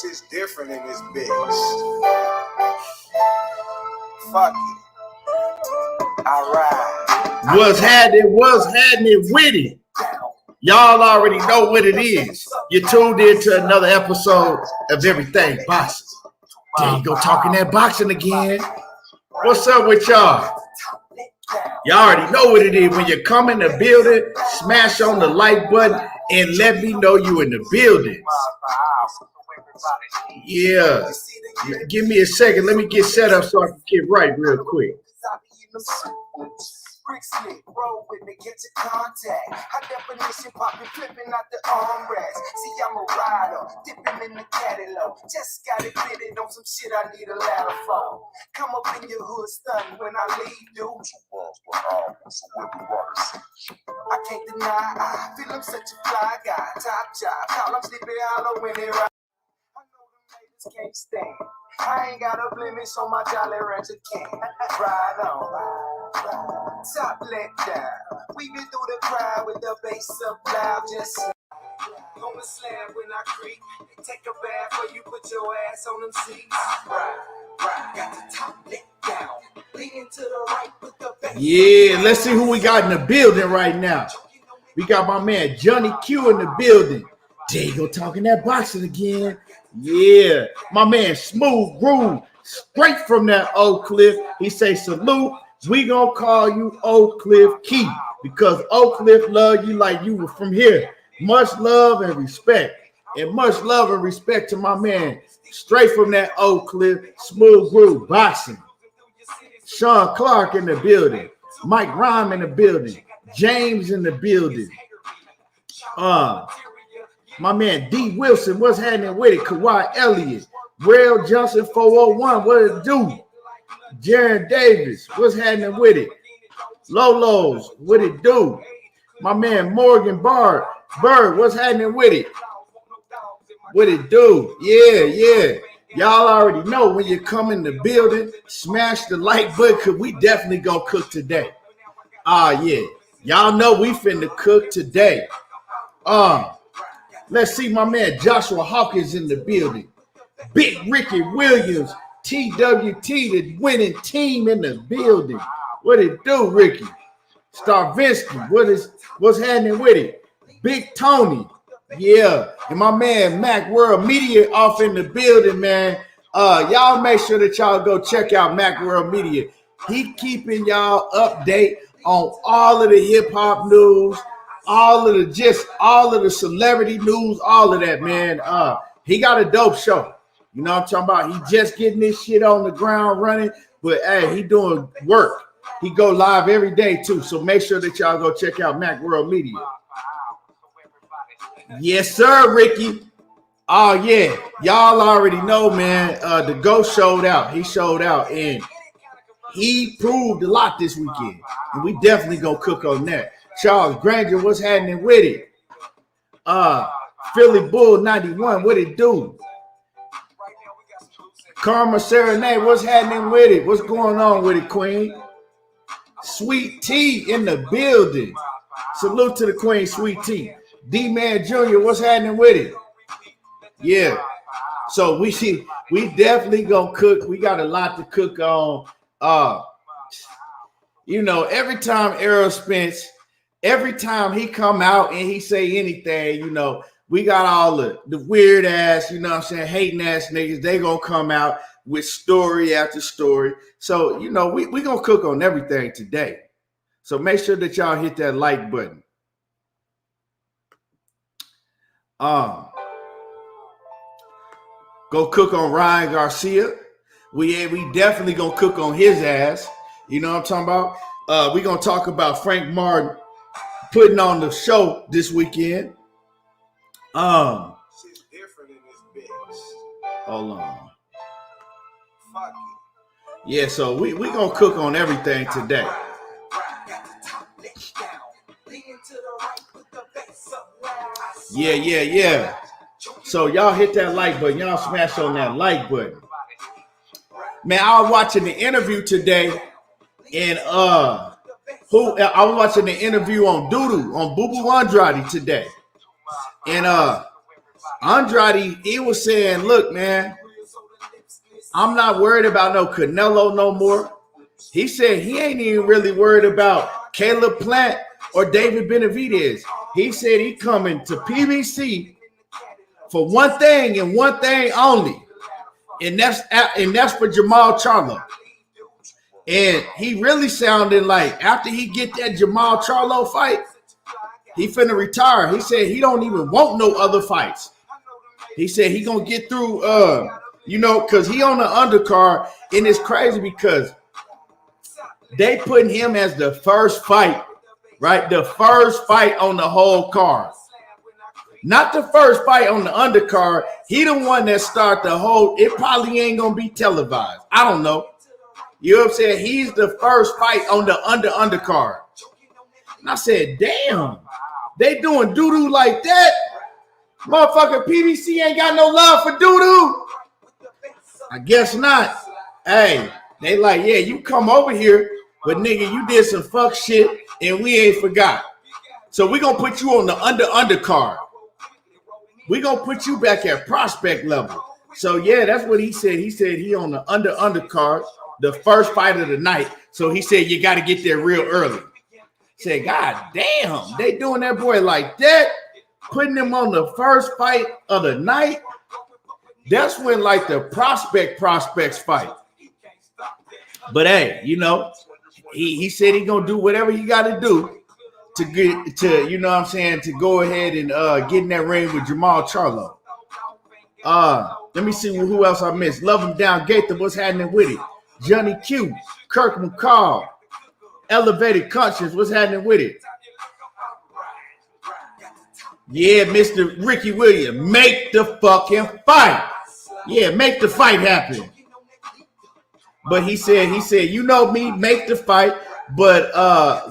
Shit's different in this bitch. Fuck it. Alright. What's happening with it? Y'all already know what it is. You tuned in to another episode of Everything Boxing. There you go, talking that boxing again. What's up with y'all? Y'all already know what it is. When you come in the building, smash on the like button and let me know you in the building. Yeah. Give me a second. Let me get set up so I can get right real quick. Roll with me, get your contact. High definition popping, flipping out the armrest. See, I'm a rider, dipping in the catalog. Just got it fitted on some shit I need a ladder for. Come up in your hood, stunning when I leave, dude. I can't deny, I feel I'm such a fly guy. Top job, call I'm sleeping hollow when they ride. I know them niggas can't stand. I ain't got a blemish on my Jolly Rancher can. Ride on, ride. Top let down. We been through the crowd with the bass up loud. Just on the slab when I creep. Take a bath or you put your ass on them seats. Ride. Got the top let down. Leaning to the right with the bass. Yeah, let's see who we got in the building right now. We got my man Johnny Q in the building. There you go, talking that boxing again. Yeah, my man Smooth Groove, straight from that Oak Cliff. He say salute. We gonna call you Oak Cliff Key because Oak Cliff love you like you were from here. Much love and respect, and much love and respect to my man, straight from that Oak Cliff, Smooth Groove boxing. Sean Clark in the building, Mike Rhyme in the building, James in the building. My man D Wilson, what's happening with it? Kawhi Elliott, Rail Johnson 401, what it do? Jaron Davis, what's happening with it? Lolos, what it do? My man Morgan Bird, what's happening with it? What it do? Yeah. Y'all already know when you come in the building, smash the like button because we definitely gonna cook today. Yeah. Y'all know we finna cook today. Let's see my man Joshua Hawkins in the building. Big Ricky Williams, TWT, the winning team in the building. What it do, Ricky? Starvinsky, what's happening with it? Big Tony, yeah. And my man Mac World Media off in the building, man. Y'all make sure that y'all go check out Mac World Media. He keeping y'all update on all of the hip hop news. All of the celebrity news, all of that, man. He got a dope show. You know what I'm talking about? He just getting this shit on the ground running, but hey, he doing work. He go live every day too. So make sure that y'all go check out Mac World Media. Yes, sir, Ricky. Oh yeah, y'all already know, man. The Ghost showed out. He showed out, and he proved a lot this weekend, and we definitely gonna cook on that. Charles Granger, what's happening with it? Philly Bull 91, what it do? Karma Serenade, what's happening with it? What's going on with it, Queen? Sweet Tea in the building. Salute to the Queen, Sweet Tea. D-Man Jr., what's happening with it? Yeah. So we definitely gonna cook. We got a lot to cook on. Every time Errol Spence, every time he come out and he say anything, we got all the weird ass, hating ass niggas. They gonna come out with story after story. So, we gonna cook on everything today. So make sure that y'all hit that like button. Go cook on Ryan Garcia. We definitely gonna cook on his ass. You know what I'm talking about? We gonna talk about Frank Martin putting on the show this weekend. Shit's different in this bitch. Hold on. Fuck it. Yeah, so we gonna cook on everything today. Yeah. So y'all hit that like button. Y'all smash on that like button. Man, I was watching the interview today, and I was watching the interview on Doodoo on Boo Boo Andrade today, and Andrade, he was saying, look, man, I'm not worried about no Canelo no more. He said he ain't even really worried about Caleb Plant or David Benavidez. He said he coming to PBC for one thing and one thing only, and that's for Jamal Charlo. And he really sounded like after he get that Jamal Charlo fight, he finna retire. He said he don't even want no other fights. He said he gonna get through, because he on the undercard, and it's crazy because they putting him as the first fight, right? The first fight on the whole card. Not the first fight on the undercard. He the one that start the whole, it probably ain't gonna be televised. I don't know. You know what I'm saying? He's the first fight on the undercard. And I said, damn, they doing doo-doo like that? Motherfucker, PBC ain't got no love for doo-doo. I guess not. Hey, they like, yeah, you come over here, but nigga, you did some fuck shit and we ain't forgot. So we gonna put you on the undercard. We gonna put you back at prospect level. So yeah, that's what he said. He said he on the undercard, the first fight of the night. So he said you got to get there real early. Said, God damn, they doing that boy like that, putting him on the first fight of the night. That's when like the prospects fight. But hey, he said he gonna do whatever he got to do to get to, to go ahead and get in that ring with Jamal Charlo. Let me see who else I missed. Love him down, Gaither. What's happening with it? Johnny Q, Kirk McCall, Elevated Conscience. What's happening with it? Yeah, Mr. Ricky Williams, make the fucking fight. Yeah, make the fight happen. But he said, you know me, make the fight. But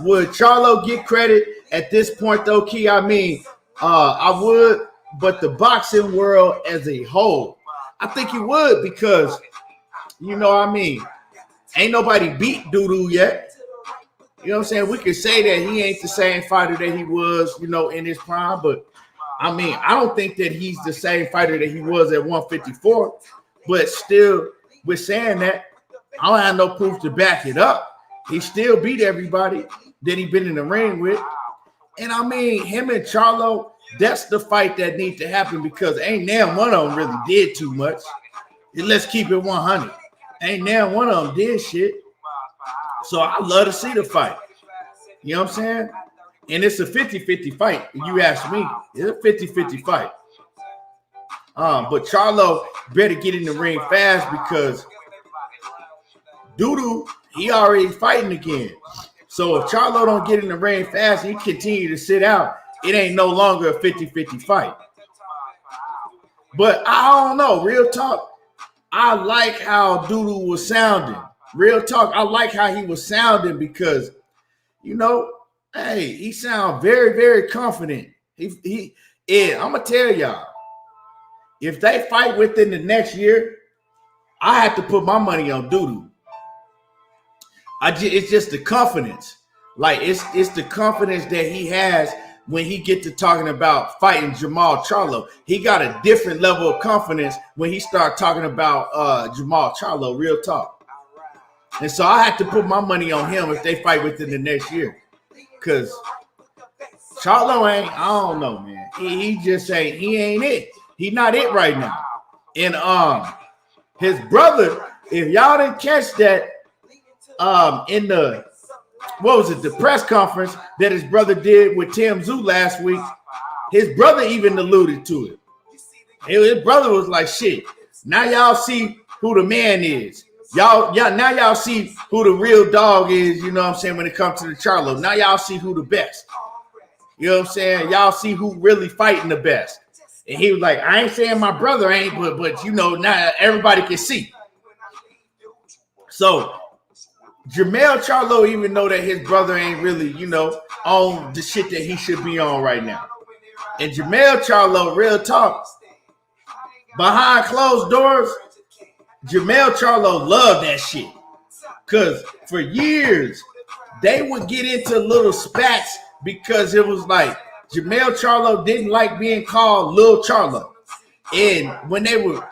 would Charlo get credit at this point, though, Key? I mean, I would, but the boxing world as a whole, I think he would because, ain't nobody beat Doodoo yet. You know what I'm saying? We could say that he ain't the same fighter that he was, in his prime, but I mean, I don't think that he's the same fighter that he was at 154, but still, with saying that, I don't have no proof to back it up. He still beat everybody that he been in the ring with. And I mean, him and Charlo, that's the fight that needs to happen because ain't now one of them really did too much. And let's keep it 100. Ain't now one of them did shit. So I love to see the fight. You know what I'm saying? And it's a 50-50 fight. You ask me, it's a 50-50 fight. But Charlo better get in the ring fast because Doodoo, he already fighting again. So if Charlo don't get in the ring fast, he continue to sit out, it ain't no longer a 50-50 fight. But I don't know. Real talk, I like how Doodoo was sounding. Real talk, I like how he was sounding because, hey, he sound very, very confident. Yeah, I'm going to tell y'all, if they fight within the next year, I have to put my money on Doodoo. It's just the confidence. Like, it's the confidence that he has when he get to talking about fighting Jamal Charlo. He got a different level of confidence when he start talking about Jamal Charlo, real talk. And so I have to put my money on him if they fight within the next year. Because Charlo ain't, I don't know, man. He just ain't, he ain't it. He not it right now. And his brother, if y'all didn't catch that in the, the press conference that his brother did with Tim Tszyu last week, his brother even alluded to it. His brother was like, shit, now y'all see who the man is. Y'all see who the real dog is, you know what I'm saying, when it comes to the Charlo. Now y'all see who the best. You know what I'm saying? Y'all see who really fighting the best. And he was like, I ain't saying my brother ain't, but now everybody can see. So Jermell Charlo even know that his brother ain't really, on the shit that he should be on right now. And Jermell Charlo, real talk, behind closed doors, Jermell Charlo loved that shit. Because for years, they would get into little spats because it was like Jermell Charlo didn't like being called Lil Charlo. And when they would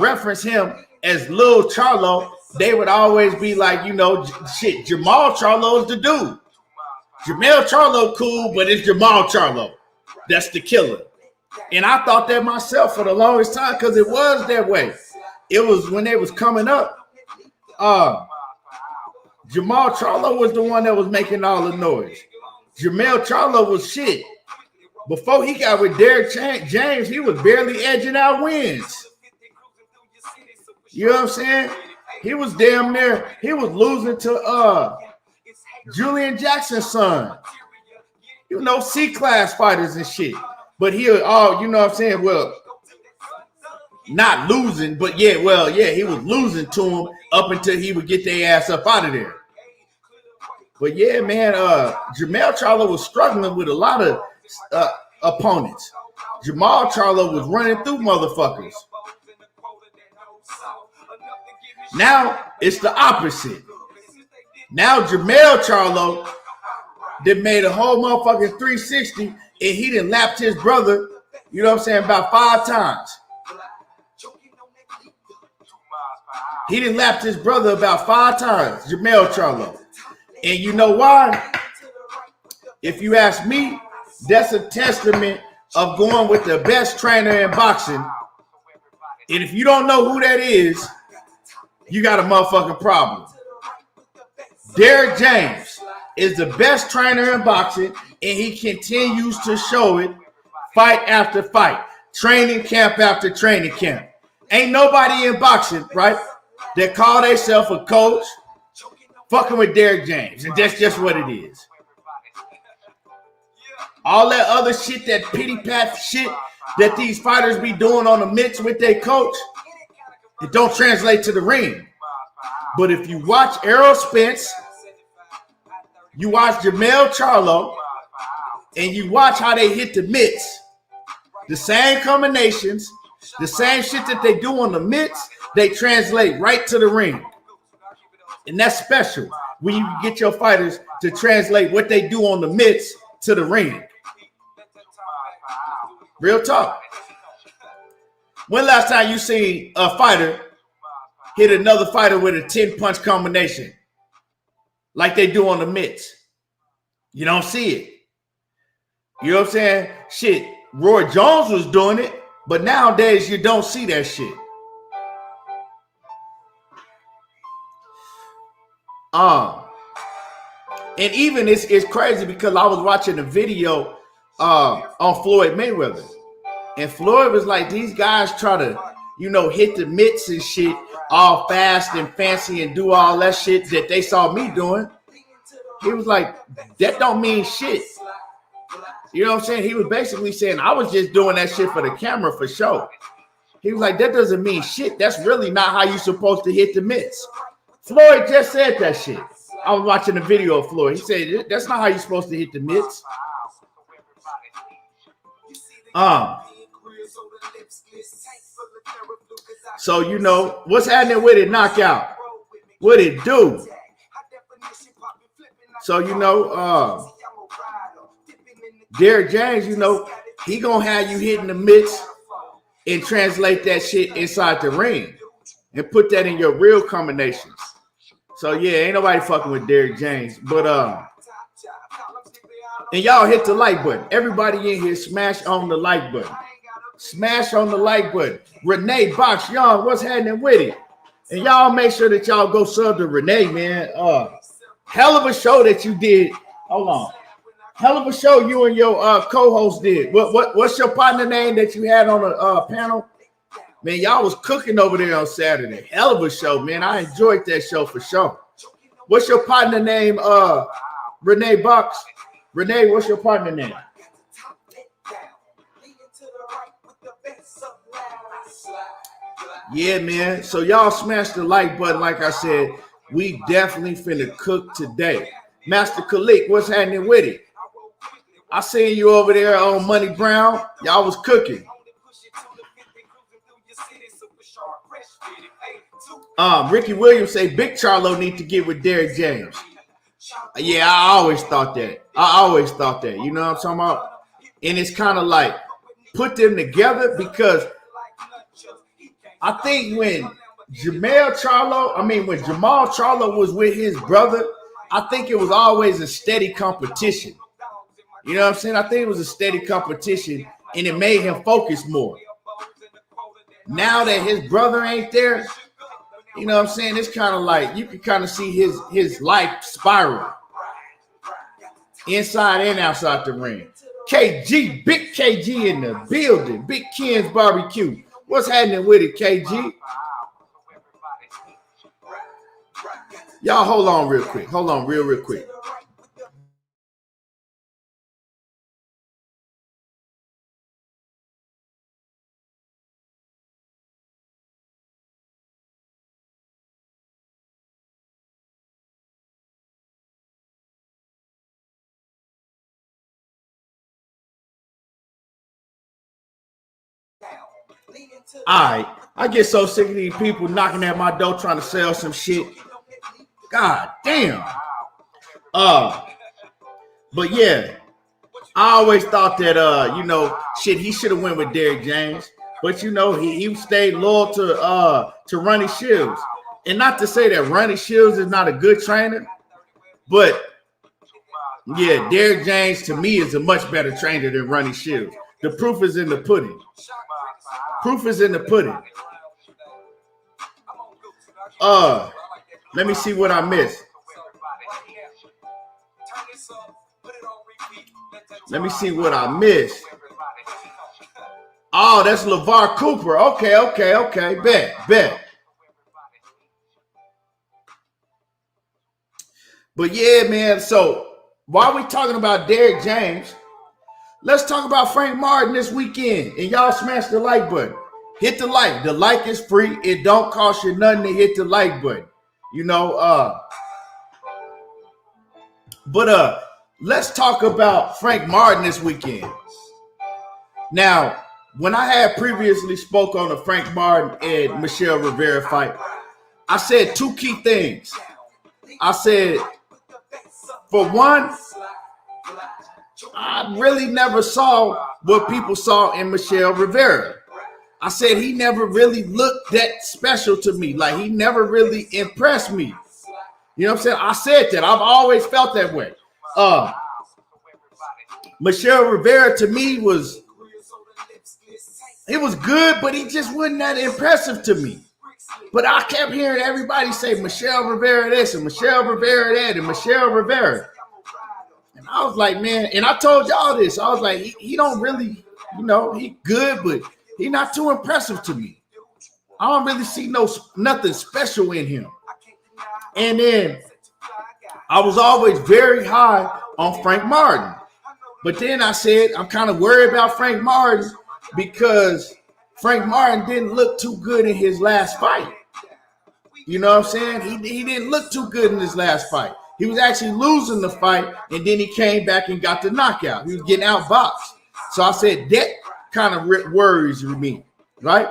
reference him as Lil Charlo, they would always be like, you know, shit, Jamal Charlo is the dude. Jamel Charlo cool, but it's Jamal Charlo. That's the killer. And I thought that myself for the longest time because it was that way. It was when they was coming up. Jamal Charlo was the one that was making all the noise. Jamel Charlo was shit. Before he got with Derrick James, he was barely edging out wins. You know what I'm saying? He was damn near, he was losing to Julian Jackson's son. You know, C-class fighters and shit. But he, you know what I'm saying? Well, not losing, but yeah, he was losing to him up until he would get their ass up out of there. But yeah, man, Jamel Charlo was struggling with a lot of opponents. Jamal Charlo was running through motherfuckers. Now it's the opposite. Now Jamel Charlo that made a whole motherfucking 360 and he done lapped his brother, you know what I'm saying, about 5 times. He done lapped his brother about 5 times, Jamel Charlo. And you know why? If you ask me, that's a testament of going with the best trainer in boxing. And if you don't know who that is, you got a motherfucking problem. Derrick James is the best trainer in boxing, and he continues to show it fight after fight, training camp after training camp. Ain't nobody in boxing, right, that call themselves a coach fucking with Derrick James, and that's just what it is. All that other shit, that pity pat shit that these fighters be doing on the mix with their coach, it don't translate to the ring. But if you watch Errol Spence, you watch Jamel Charlo, and you watch how they hit the mitts, the same combinations, the same shit that they do on the mitts, they translate right to the ring. And that's special when you get your fighters to translate what they do on the mitts to the ring. Real talk. When last time you seen a fighter hit another fighter with a 10-punch combination like they do on the mitts? You don't see it. You know what I'm saying? Shit, Roy Jones was doing it, but nowadays you don't see that shit. And even it's crazy because I was watching a video on Floyd Mayweather, and Floyd was like, these guys try to, you know, hit the mitts and shit all fast and fancy and do all that shit that they saw me doing. He was like, that don't mean shit. You know what I'm saying? He was basically saying, I was just doing that shit for the camera for show. He was like, that doesn't mean shit. That's really not how you're supposed to hit the mitts. Floyd just said that shit. I was watching a video of Floyd. He said, that's not how you're supposed to hit the mitts. So, you know, what's happening with it, knockout? What it do? So, you know, Derrick James, you know, he gonna have you hitting the mitts and translate that shit inside the ring and put that in your real combinations. So, yeah, ain't nobody fucking with Derrick James. But, and y'all hit the like button. Everybody in here, smash on the like button. Smash on the like button. Renee Box Young, what's happening with it? And y'all make sure that y'all go sub to Renee, man. Hell of a show that you did. Hold on. Hell of a show you and your co-host did. What's your partner name that you had on the panel? Man, y'all was cooking over there on Saturday. Hell of a show, man. I enjoyed that show for sure. What's your partner name? Renee Box. Renee, what's your partner name? Yeah, man. So y'all smash the like button. Like I said, we definitely finna cook today. Master Khalik, what's happening with it? I seen you over there on Money Brown. Y'all was cooking. Ricky Williams say Big Charlo need to get with Derrick James. Yeah, I always thought that. You know what I'm talking about? And it's kind of like put them together because I think when Jamal Charlo was with his brother, I think it was always a steady competition. You know what I'm saying? I think it was a steady competition, and it made him focus more. Now that his brother ain't there, you know what I'm saying? It's kind of like you can kind of see his life spiral inside and outside the ring. KG, big KG in the building. Big Ken's Barbecue. What's happening with it, KG? Y'all hold on real quick. Hold on real quick. All right, I get so sick of these people knocking at my door trying to sell some shit. God damn. But yeah, I always thought that he should have went with Derrick James, but he stayed loyal to Ronnie Shields. And not to say that Ronnie Shields is not a good trainer, but yeah, Derrick James to me is a much better trainer than Ronnie Shields. The proof is in the pudding. Proof is in the pudding. Let me see what I missed. Let me see what I missed. Oh, that's LeVar Cooper. Okay. Bet. But yeah, man. So while we talking about Derrick James, let's talk about Frank Martin this weekend. And y'all smash the like button. Hit the like. The like is free. It don't cost you nothing to hit the like button. But let's talk about Frank Martin this weekend. Now, when I had previously spoke on the Frank Martin and Michel Rivera fight, I said two key things. I said, for one, I really never saw what people saw in Michel Rivera. I said he never really looked that special to me. Like, he never really impressed me. You know what I'm saying? I said that. I've always felt that way. Michel Rivera to me was good, but he just wasn't that impressive to me. But I kept hearing everybody say Michel Rivera this and Michel Rivera that and Michel Rivera. And I was like, man, and I told y'all this. I was like, he don't really, he good, but he not too impressive to me. I don't really see nothing special in him. And then I was always very high on Frank Martin. But then I said, I'm kind of worried about Frank Martin because Frank Martin didn't look too good in his last fight. You know what I'm saying? He didn't look too good in his last fight. He was actually losing the fight, and then he came back and got the knockout. He was getting outboxed. So I said, that kind of worries me, right?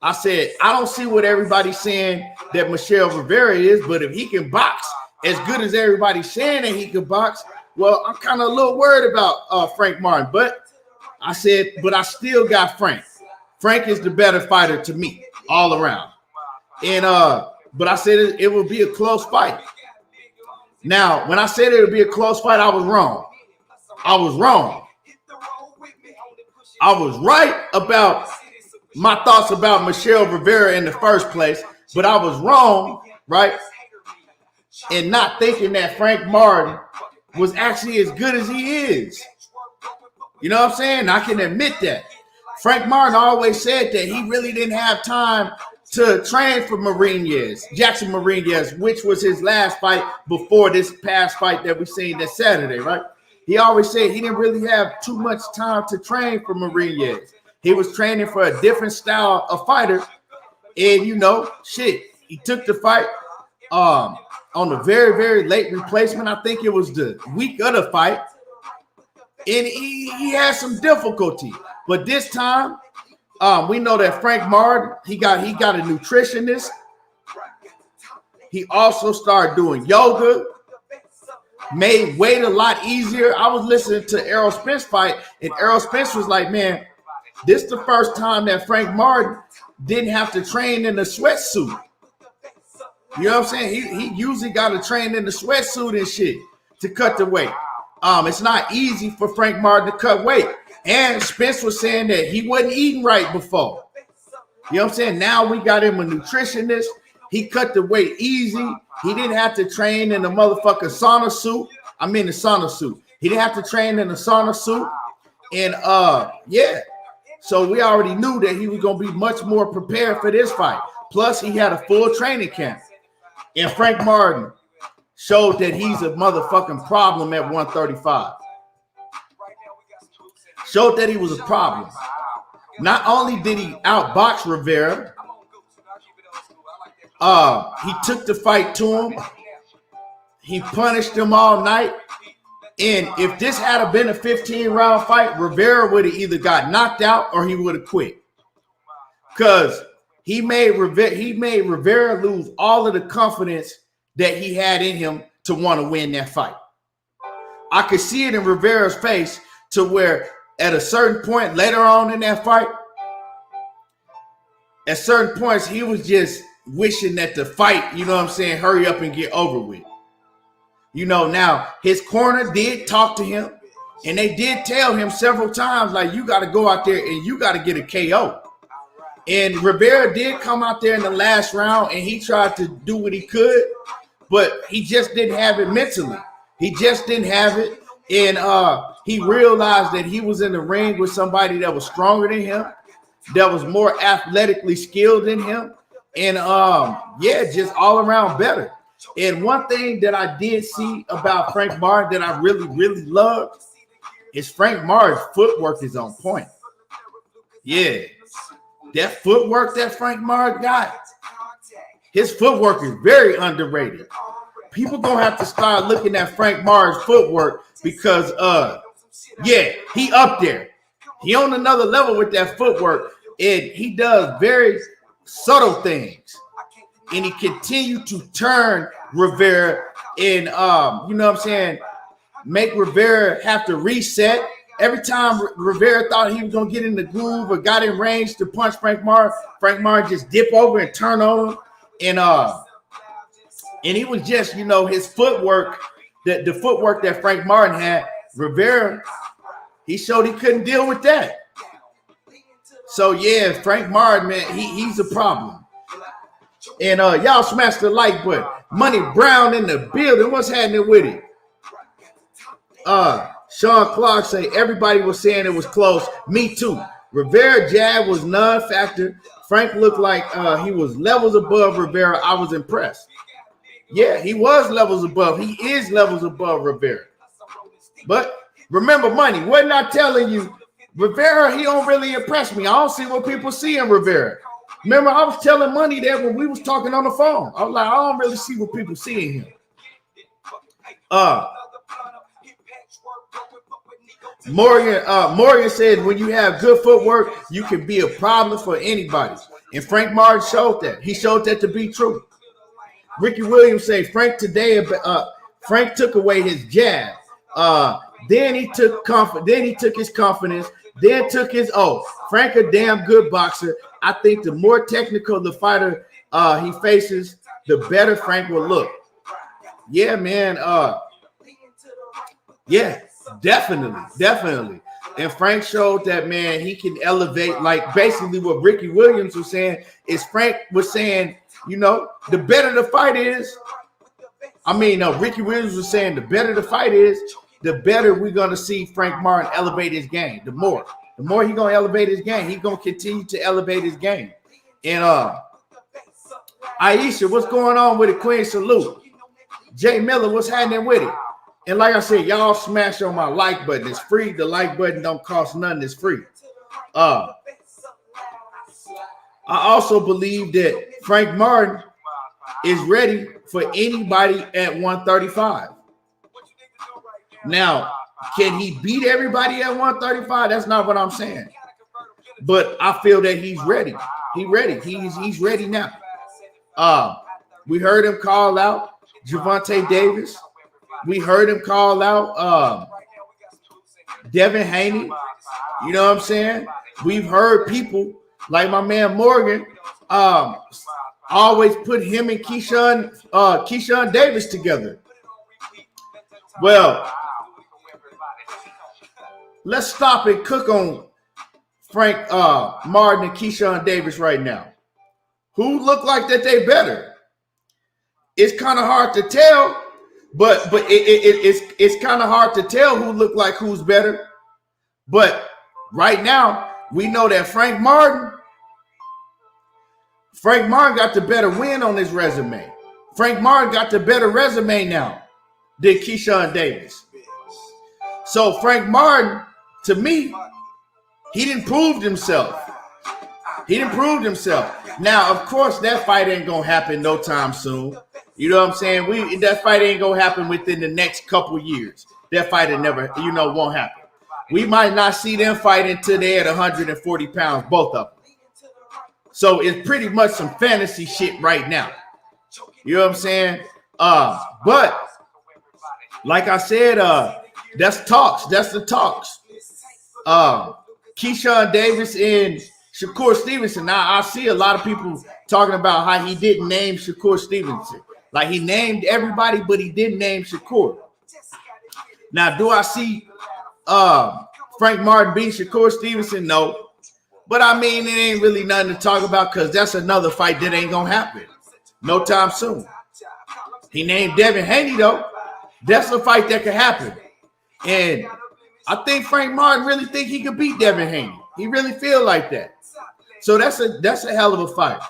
I said, I don't see what everybody's saying that Michel Rivera is, but if he can box as good as everybody's saying that he can box, well, I'm kind of a little worried about Frank Martin. But I said, but I still got Frank. Frank is the better fighter to me all around. And but I said it would be a close fight. Now, when I said it would be a close fight, I was wrong. I was right about my thoughts about Michel Rivera in the first place, but I was wrong, right? And not thinking that Frank Martin was actually as good as he is. You know what I'm saying? I can admit that. Frank Martin always said that he really didn't have time to train for Jackson Marinez, which was his last fight before this past fight that we seen this Saturday, right? He always said he didn't really have too much time to train for Marinez. He was training for a different style of fighter. And, he took the fight on a very, very late replacement. I think it was the week of the fight. And he had some difficulty. But this time, we know that Frank Martin, he got a nutritionist. He also started doing yoga, made weight a lot easier. I was listening to Errol Spence fight, and Errol Spence was like, man, This is the first time that Frank Martin didn't have to train in a sweatsuit. You know what I'm saying? He usually got to train in the sweatsuit and shit to cut the weight. It's not easy for Frank Martin to cut weight. And Spence was saying that he wasn't eating right before. You know what I'm saying? Now we got him a nutritionist. He cut the weight easy. He didn't have to train in the motherfucking sauna suit. I mean the sauna suit. He didn't have to train in the sauna suit. And yeah. So we already knew that he was going to be much more prepared for this fight. Plus, he had a full training camp. And Frank Martin showed that he's a motherfucking problem at 135. Showed that he was a problem. Not only did he outbox Rivera, he took the fight to him. He punished him all night. And if this had been a 15-round fight, Rivera would have either got knocked out or he would have quit. Because he made Rivera lose all of the confidence that he had in him to want to win that fight. I could see it in Rivera's face to where at a certain point later on in that fight, at certain points, he was just wishing that the fight, you know what I'm saying, hurry up and get over with. You know, now his corner did talk to him and they did tell him several times, like, you got to go out there and you got to get a KO. And Rivera did come out there in the last round and he tried to do what he could, but he just didn't have it mentally. He just didn't have it. And he realized that he was in the ring with somebody that was stronger than him, that was more athletically skilled than him. And yeah, just all around better. And one thing that I did see about Frank Martin that I really, really loved is Frank Martin's footwork is on point. Yeah, that footwork that Frank Martin got, his footwork is very underrated. People gonna have to start looking at Frank Martin's footwork because, yeah, he up there. He on another level with that footwork, and he does very subtle things. And he continued to turn Rivera and, you know what I'm saying, make Rivera have to reset. Every time Rivera thought he was going to get in the groove or got in range to punch Frank Martin just dip over and turn on him. And he was just, you know, his footwork, the footwork that Frank Martin had, Rivera, he showed he couldn't deal with that. So, yeah, Frank Martin, man, he's a problem. And y'all smash the like button. Money Brown in the building. What's happening with it? Sean Clark say everybody was saying it was close. Me too. Rivera jab was non-factor. Frank looked like he was levels above Rivera. I was impressed. Yeah, he was levels above. He is levels above Rivera. But remember, Money, wasn't I telling you, Rivera, he don't really impress me. I don't see what people see in Rivera. Remember, I was telling Money that when we was talking on the phone. I was like, I don't really see what people see in him. Morgan said, when you have good footwork, you can be a problem for anybody. And Frank Martin showed that. He showed that to be true. Ricky Williams said, Frank took away his jab. Then he took his confidence. Then took his Frank a damn good boxer. I think the more technical the fighter he faces, the better Frank will look. Yeah, man. Yeah, definitely. And Frank showed that, man, he can elevate. Like basically what Ricky Williams was saying is Frank was saying, you know, the better the fight is. I mean, Ricky Williams was saying the better the fight is, the better we're going to see Frank Martin elevate his game. The more he's going to elevate his game, he's going to continue to elevate his game. And Aisha, what's going on with it? Queen Salute. Jay Miller, what's happening with it? And like I said, y'all smash on my like button. It's free. The like button don't cost nothing. It's free. I also believe that Frank Martin is ready for anybody at 135. Now, can he beat everybody at 135? That's not what I'm saying. But I feel that he's ready. He's ready now. We heard him call out Gervonta Davis. We heard him call out Devin Haney. You know what I'm saying? we've heard people like my man Morgan always put him and Keyshawn Davis together. Well, let's stop and cook on Frank Martin and Keyshawn Davis right now. Who look like that they better? It's kind of hard to tell, but it's kind of hard to tell who look like who's better. But right now, we know that Frank Martin got the better win on his resume. Frank Martin got the better resume now than Keyshawn Davis. So Frank Martin, to me, he didn't prove himself. Now, of course, that fight ain't gonna happen no time soon. You know what I'm saying? That fight ain't gonna happen within the next couple years. That fight never, won't happen. We might not see them fight until they're at 140 pounds, both of them. So it's pretty much some fantasy shit right now. You know what I'm saying? But like I said, that's talks. That's the talks. Keyshawn Davis and Shakur Stevenson. Now, I see a lot of people talking about how he didn't name Shakur Stevenson. Like, he named everybody, but he didn't name Shakur. Now, do I see Frank Martin beating Shakur Stevenson? No. But, I mean, it ain't really nothing to talk about because that's another fight that ain't going to happen no time soon. He named Devin Haney, though. That's a fight that could happen. And I think Frank Martin really think he could beat Devin Haney. He really feel like that. So that's a hell of a fight.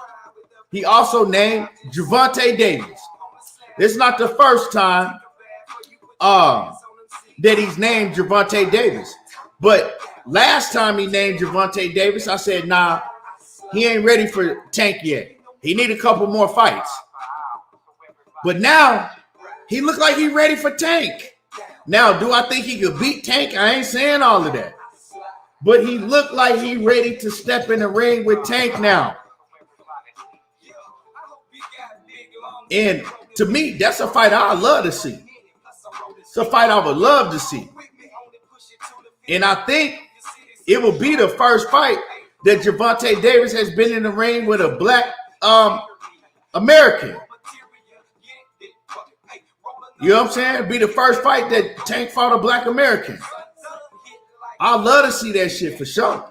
He also named Gervonta Davis. It's not the first time that he's named Gervonta Davis. But last time he named Gervonta Davis, I said, nah, he ain't ready for Tank yet. He need a couple more fights. But now he look like he ready for Tank. Now, do I think he could beat Tank? I ain't saying all of that. But he looked like he ready to step in the ring with Tank now. And to me, that's a fight I love to see. It's a fight I would love to see. And I think it will be the first fight that Gervonta Davis has been in the ring with a black American. You know what I'm saying? Be the first fight that Tank fought a black American. I love to see that shit for sure.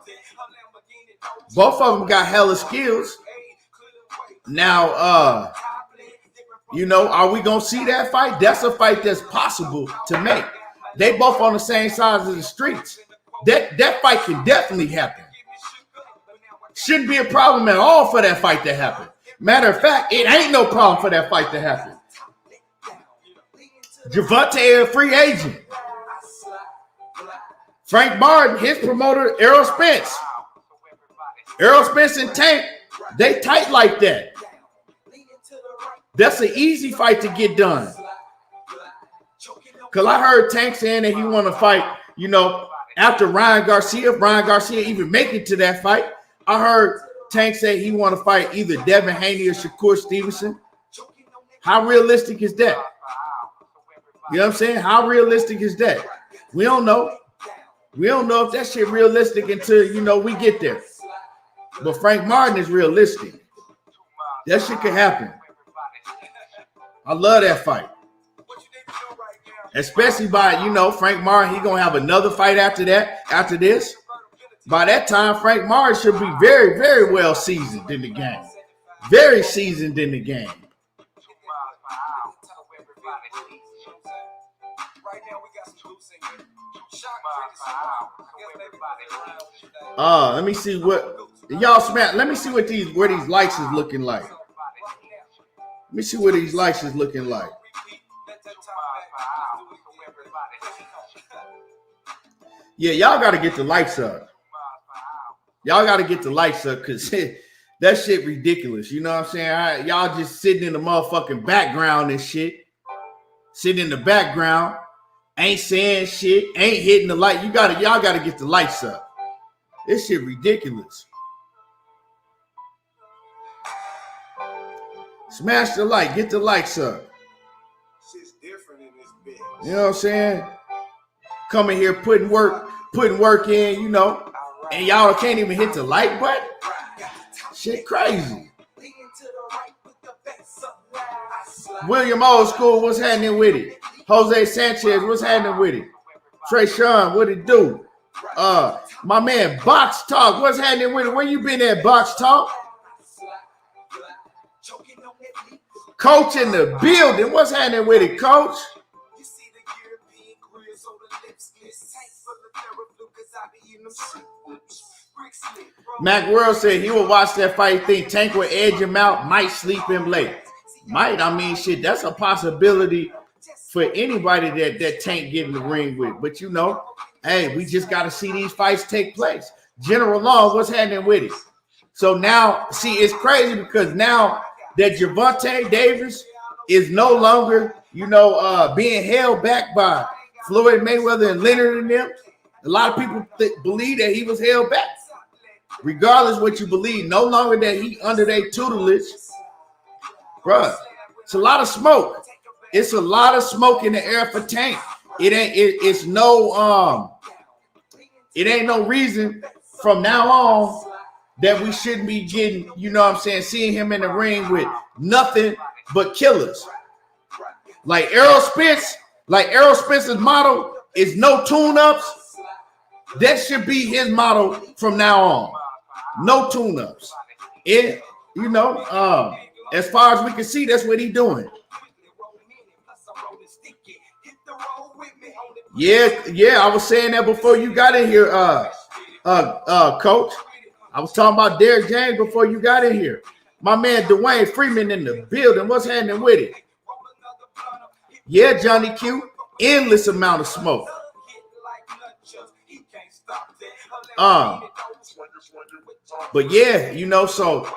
Both of them got hella skills. Now, are we going to see that fight? That's a fight that's possible to make. They both on the same side of the streets. That fight can definitely happen. Shouldn't be a problem at all for that fight to happen. Matter of fact, it ain't no problem for that fight to happen. Gervonta, a free agent. Frank Martin, his promoter, Errol Spence. Errol Spence and Tank, they tight like that. That's an easy fight to get done. Because I heard Tank saying that he want to fight, after Ryan Garcia, if Ryan Garcia even make it to that fight. I heard Tank say he want to fight either Devin Haney or Shakur Stevenson. How realistic is that? You know what I'm saying? How realistic is that? We don't know. We don't know if that shit realistic until, we get there. But Frank Martin is realistic. That shit could happen. I love that fight. Especially by, Frank Martin, he going to have another fight after this. By that time, Frank Martin should be very, very well seasoned in the game. Very seasoned in the game. Let me see what y'all smack. Let me see where these likes is looking like. Let me see what these likes is looking like. Yeah, y'all got to get the lights up. Y'all got to get the lights up because that shit ridiculous. You know what I'm saying? Y'all just sitting in the motherfucking background and shit. Sitting in the background. Ain't saying shit. Ain't hitting the light. Y'all got to get the lights up. This shit ridiculous. Smash the like. Get the lights up. Shit's different in this bitch. You know what I'm saying? Coming here, putting work in, All right. and y'all can't even hit the like button. Shit crazy. William Old School, what's happening with it? Jose Sanchez, what's happening with it? Trey Sean, what it do? My man Box Talk, what's happening with it? Where you been at, Box Talk? Coach in the building, what's happening with it, Coach? Mac World said he would watch that fight, think Tank would edge him out, might sleep him late. Might, I mean, shit, that's a possibility for anybody that Tank get in the ring with. But you know, hey, we just got to see these fights take place. General Long, what's happening with it? So now, see, it's crazy because now that Gervonta Davis is no longer, you know, being held back by Floyd Mayweather and Leonard and them. A lot of people believe that he was held back. Regardless what you believe, no longer that he under their tutelage, bruh. It's a lot of smoke. It's a lot of smoke in the air for Tank. It ain't no reason from now on that we shouldn't be getting, you know what I'm saying, seeing him in the ring with nothing but killers. Like Errol Spence, Errol Spence's motto is no tune-ups. That should be his motto from now on. No tune-ups. It, you know, as far as we can see, that's what he's doing. Yeah, I was saying that before you got in here, Coach. I was talking about Derrick James before you got in here. My man Dwayne Freeman in the building. What's happening with it? Yeah, Johnny Q. Endless amount of smoke. But yeah, you know, so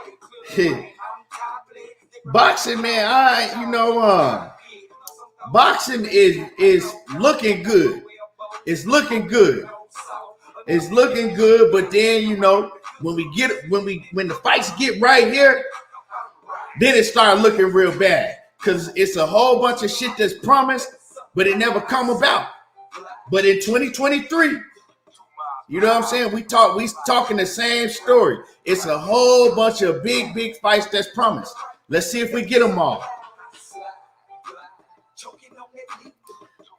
boxing, man, boxing is looking good. It's looking good. It's looking good, but then you know, when the fights get right here, then it started looking real bad. Cause it's a whole bunch of shit that's promised, but it never come about. But in 2023, you know what I'm saying? We talking the same story. It's a whole bunch of big fights that's promised. Let's see if we get them all.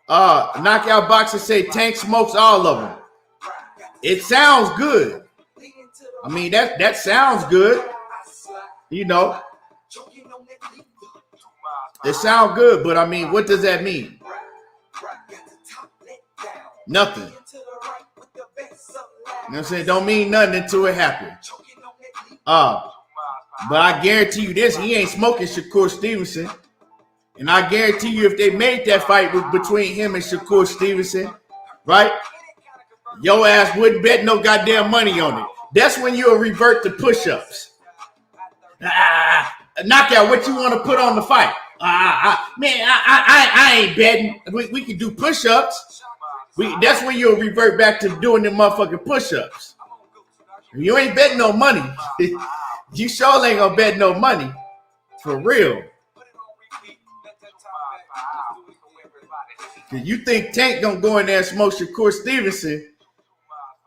Knockout Boxer say Tank smokes all of them. It sounds good. I mean, that sounds good. You know, it sounds good, but I mean, what does that mean? Nothing. You know what I'm saying? Don't mean nothing until it happens. But I guarantee you this, he ain't smoking Shakur Stevenson. And I guarantee you if they made that fight between him and Shakur Stevenson, right? Your ass wouldn't bet no goddamn money on it. That's when you'll revert to push-ups. Knockout, what you want to put on the fight? Man, I ain't betting. We can do push-ups. That's when you'll revert back to doing them motherfucking push-ups. You ain't betting no money. You sure ain't gonna bet no money. For real. You think Tank gonna go in there and smoke Shakur Stevenson?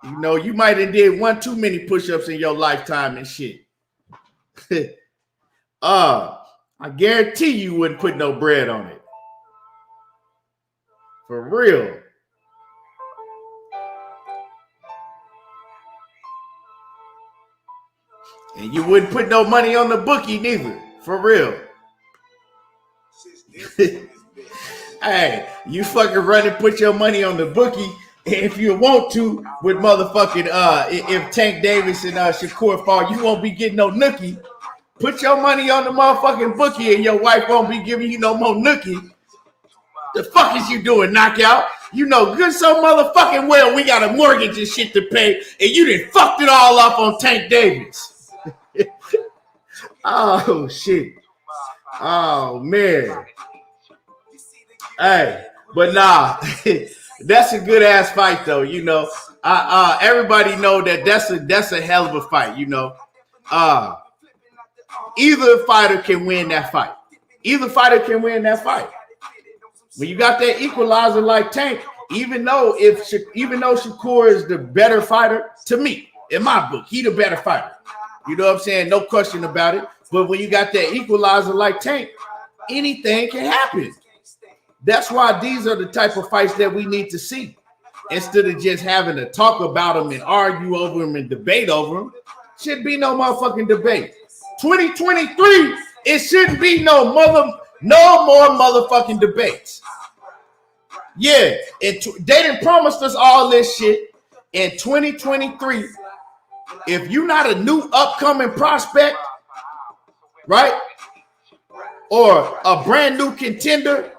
You know, you might have did one too many push-ups in your lifetime and shit. I guarantee you wouldn't put no bread on it. For real. And you wouldn't put no money on the bookie neither. For real. Hey, you fucking run and put your money on the bookie if you want to with motherfucking if Tank Davis and Shakur fall, you won't be getting no nookie. Put your money on the motherfucking bookie and your wife won't be giving you no more nookie. The fuck is you doing, Knockout? You know good so motherfucking well we got a mortgage and shit to pay and you done fucked it all up on Tank Davis. Oh shit. Oh man. Hey, but nah, that's a good ass fight though. You know, everybody know that's a hell of a fight. You know, either fighter can win that fight. Either fighter can win that fight. When you got that equalizer like Tank, even though Shakur is the better fighter to me, In my book, he the better fighter. You know what I'm saying? No question about it. But when you got that equalizer like Tank, anything can happen. That's why these are the type of fights that we need to see. Instead of just having to talk about them and argue over them and debate over them, should be no motherfucking debate. 2023, it shouldn't be no more motherfucking debates. Yeah, they done promised us all this shit in 2023. If you're not a new upcoming prospect, right, or a brand new contender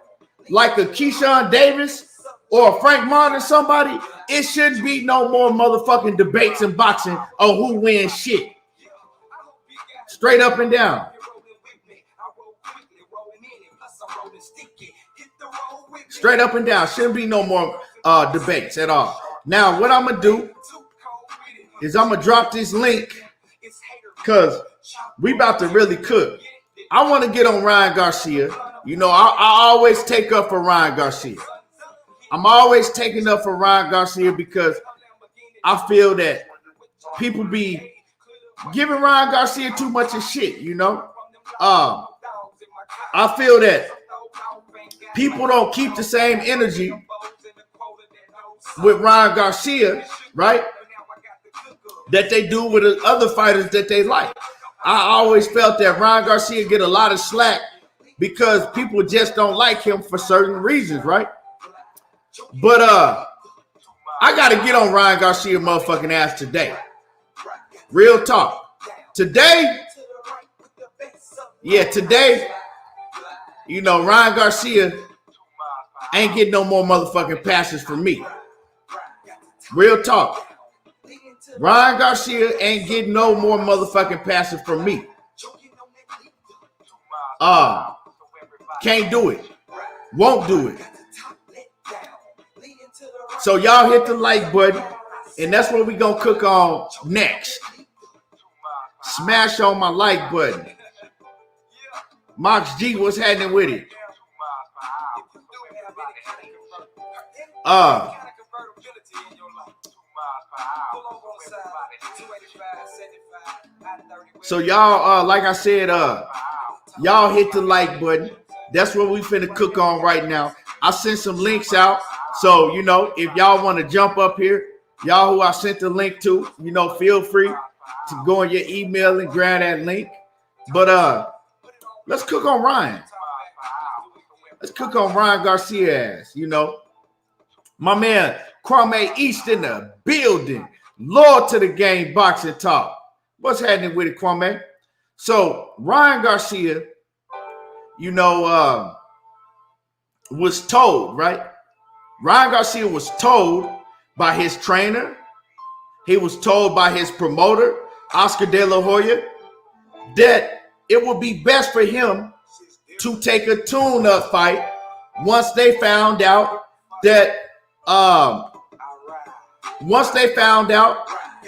like a Keyshawn Davis or Frank Martin, somebody, it shouldn't be no more motherfucking debates in boxing on who wins shit. Straight up and down. Straight up and down. Shouldn't be no more debates at all. Now, what I'm going to do is I'm going to drop this link because we about to really cook. I want to get on Ryan Garcia. You know, I always take up for Ryan Garcia. I'm always taking up for Ryan Garcia because I feel that people be giving Ryan Garcia too much of shit, you know? I feel that people don't keep the same energy with Ryan Garcia, right, that they do with the other fighters that they like. I always felt that Ryan Garcia get a lot of slack because people just don't like him for certain reasons, right? But I got to get on Ryan Garcia motherfucking ass today. Real talk. Today, you know, Ryan Garcia ain't getting no more motherfucking passes from me. Real talk. Ryan Garcia ain't getting no more motherfucking passes from me. Can't do it. Won't do it. So y'all hit the like button, and that's what we gonna cook on next. Smash on my like button. Mox G, what's happening with it? So y'all, like I said, y'all hit the like button. That's what we finna cook on right now. I sent some links out. So, you know, if y'all want to jump up here, y'all who I sent the link to, you know, feel free to go in your email and grab that link. But let's cook on Ryan. Let's cook on Ryan Garcia ass, you know. My man, Kwame East in the building. Lord to the game, boxing talk. What's happening with it, Kwame? So, Ryan Garcia, you know, was told, right? Ryan Garcia was told by his trainer. He was told by his promoter, Oscar De La Hoya, that it would be best for him to take a tune-up fight once they found out that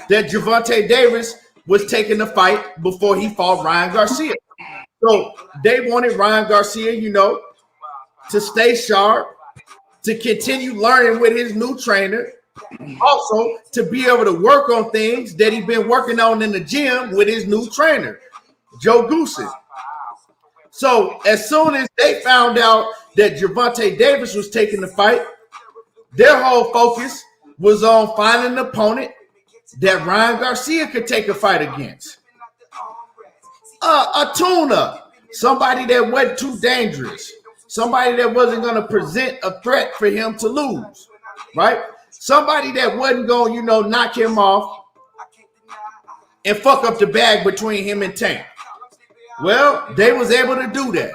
Gervonta Davis was taking the fight before he fought Ryan Garcia. So they wanted Ryan Garcia, you know, to stay sharp, to continue learning with his new trainer, also to be able to work on things that he's been working on in the gym with his new trainer, Joe Goosen. So as soon as they found out that Gervonta Davis was taking the fight, their whole focus was on finding an opponent that Ryan Garcia could take a fight against. A tune-up, somebody that wasn't too dangerous. Somebody that wasn't going to present a threat for him to lose, right? Somebody that wasn't going to, you know, knock him off and fuck up the bag between him and Tank. Well, they was able to do that.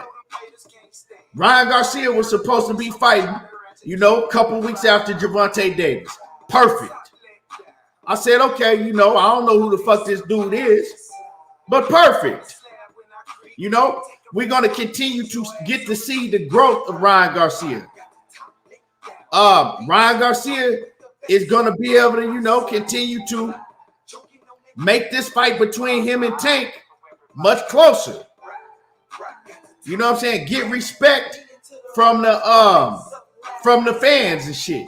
Ryan Garcia was supposed to be fighting, you know, a couple weeks after Gervonta Davis. Perfect. I said, okay, you know, I don't know who the fuck this dude is, but perfect. You know, we're going to continue to get to see the growth of Ryan Garcia. Ryan Garcia is going to be able to, you know, continue to make this fight between him and Tank much closer. You know what I'm saying? Get respect from the fans and shit.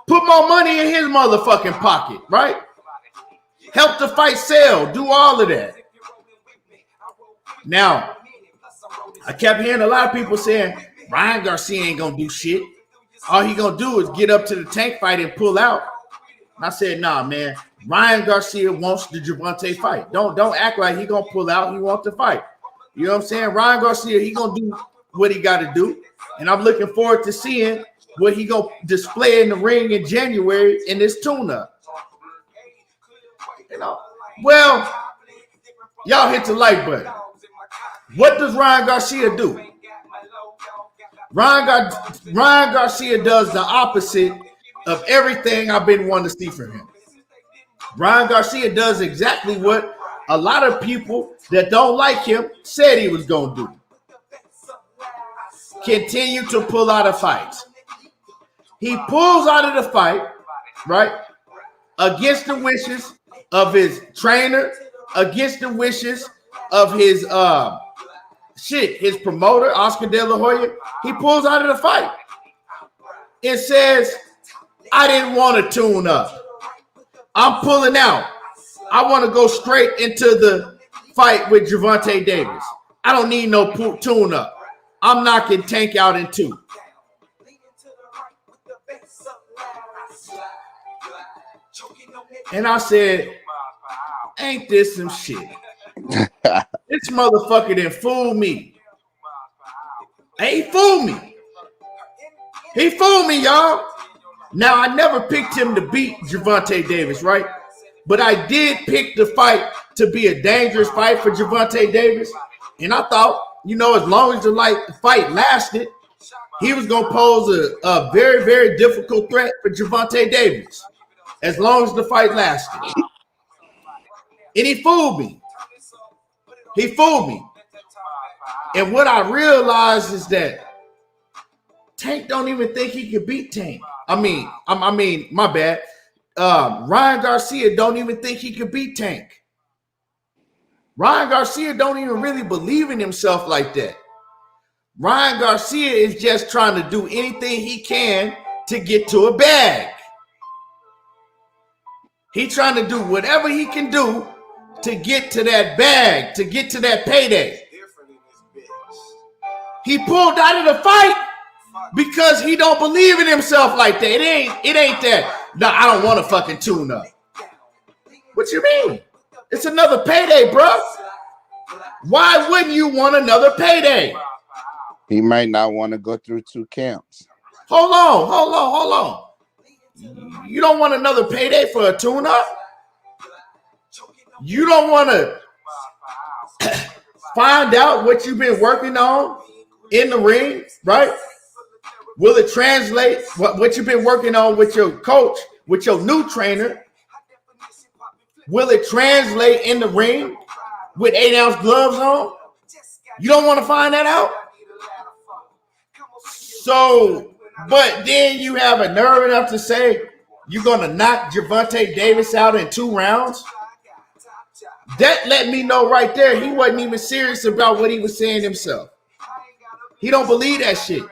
Put more money in his motherfucking pocket, right? help the fight sell, do all of that. Now, I kept hearing a lot of people saying, Ryan Garcia ain't going to do shit. All he going to do is get up to the Tank fight and pull out. And I said, nah, man, Ryan Garcia wants the Gervonta fight. Don't act like he going to pull out. He wants to fight. You know what I'm saying? Ryan Garcia, he going to do what he got to do. And I'm looking forward to seeing what he going to display in the ring in January in this tune-up. You know, well, y'all hit the like button. What does Ryan Garcia do? Ryan Garcia does the opposite of everything I've been wanting to see from him. Ryan Garcia does exactly what a lot of people that don't like him said he was going to do. Continue to pull out of fights. He pulls out of the fight, right, against the wishes of his trainer, against the wishes of his his promoter, Oscar De La Hoya. He pulls out of the fight. It says, I didn't want to tune up. I'm pulling out. I want to go straight into the fight with Gervonta Davis. I don't need no tune up. I'm knocking Tank out in 2. And I said, ain't this some shit? This motherfucker didn't fool me. He fooled me. He fooled me, y'all. Now, I never picked him to beat Gervonta Davis, right? But I did pick the fight to be a dangerous fight for Gervonta Davis. And I thought, you know, as long as the fight lasted, he was going to pose a very, very difficult threat for Gervonta Davis. As long as the fight lasted. And he fooled me. He fooled me. And what I realized is that Tank don't even think he could beat Tank. I mean, my bad. Ryan Garcia don't even think he could beat Tank. Ryan Garcia don't even really believe in himself like that. Ryan Garcia is just trying to do anything he can to get to a bag. He's trying to do whatever he can do to get to that bag, to get to that payday. He pulled out of the fight because he don't believe in himself like that. It ain't that. No, I don't want to fucking tune up. What you mean? It's another payday, bro. Why wouldn't you want another payday? He might not want to go through 2 camps. Hold on. You don't want another payday for a tune-up? You don't want to find out what you've been working on in the ring, right? Will it translate what you've been working on with your coach, with your new trainer? Will it translate in the ring with 8-ounce gloves on? You don't want to find that out? So, but then you have a nerve enough to say you're going to knock Gervonta Davis out in 2 rounds? That let me know right there he wasn't even serious about what he was saying himself. He don't believe that shit.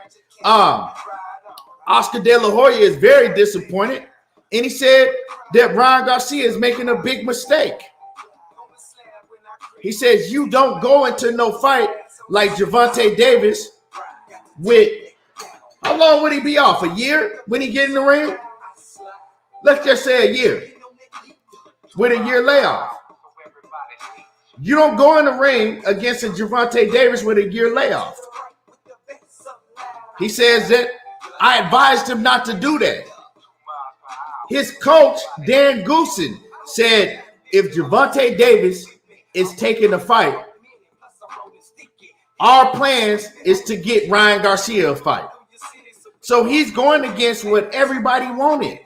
Oscar De La Hoya is very disappointed, and he said that Ryan Garcia is making a big mistake. He says you don't go into no fight like Gervonta Davis with, how long would he be off? A year when he get in the ring? Let's just say a year. With a year layoff. You don't go in the ring against a Gervonta Davis with a year layoff. He says that I advised him not to do that. His coach, Dan Goosen, said if Gervonta Davis is taking the fight, our plans is to get Ryan Garcia a fight. So he's going against what everybody wanted.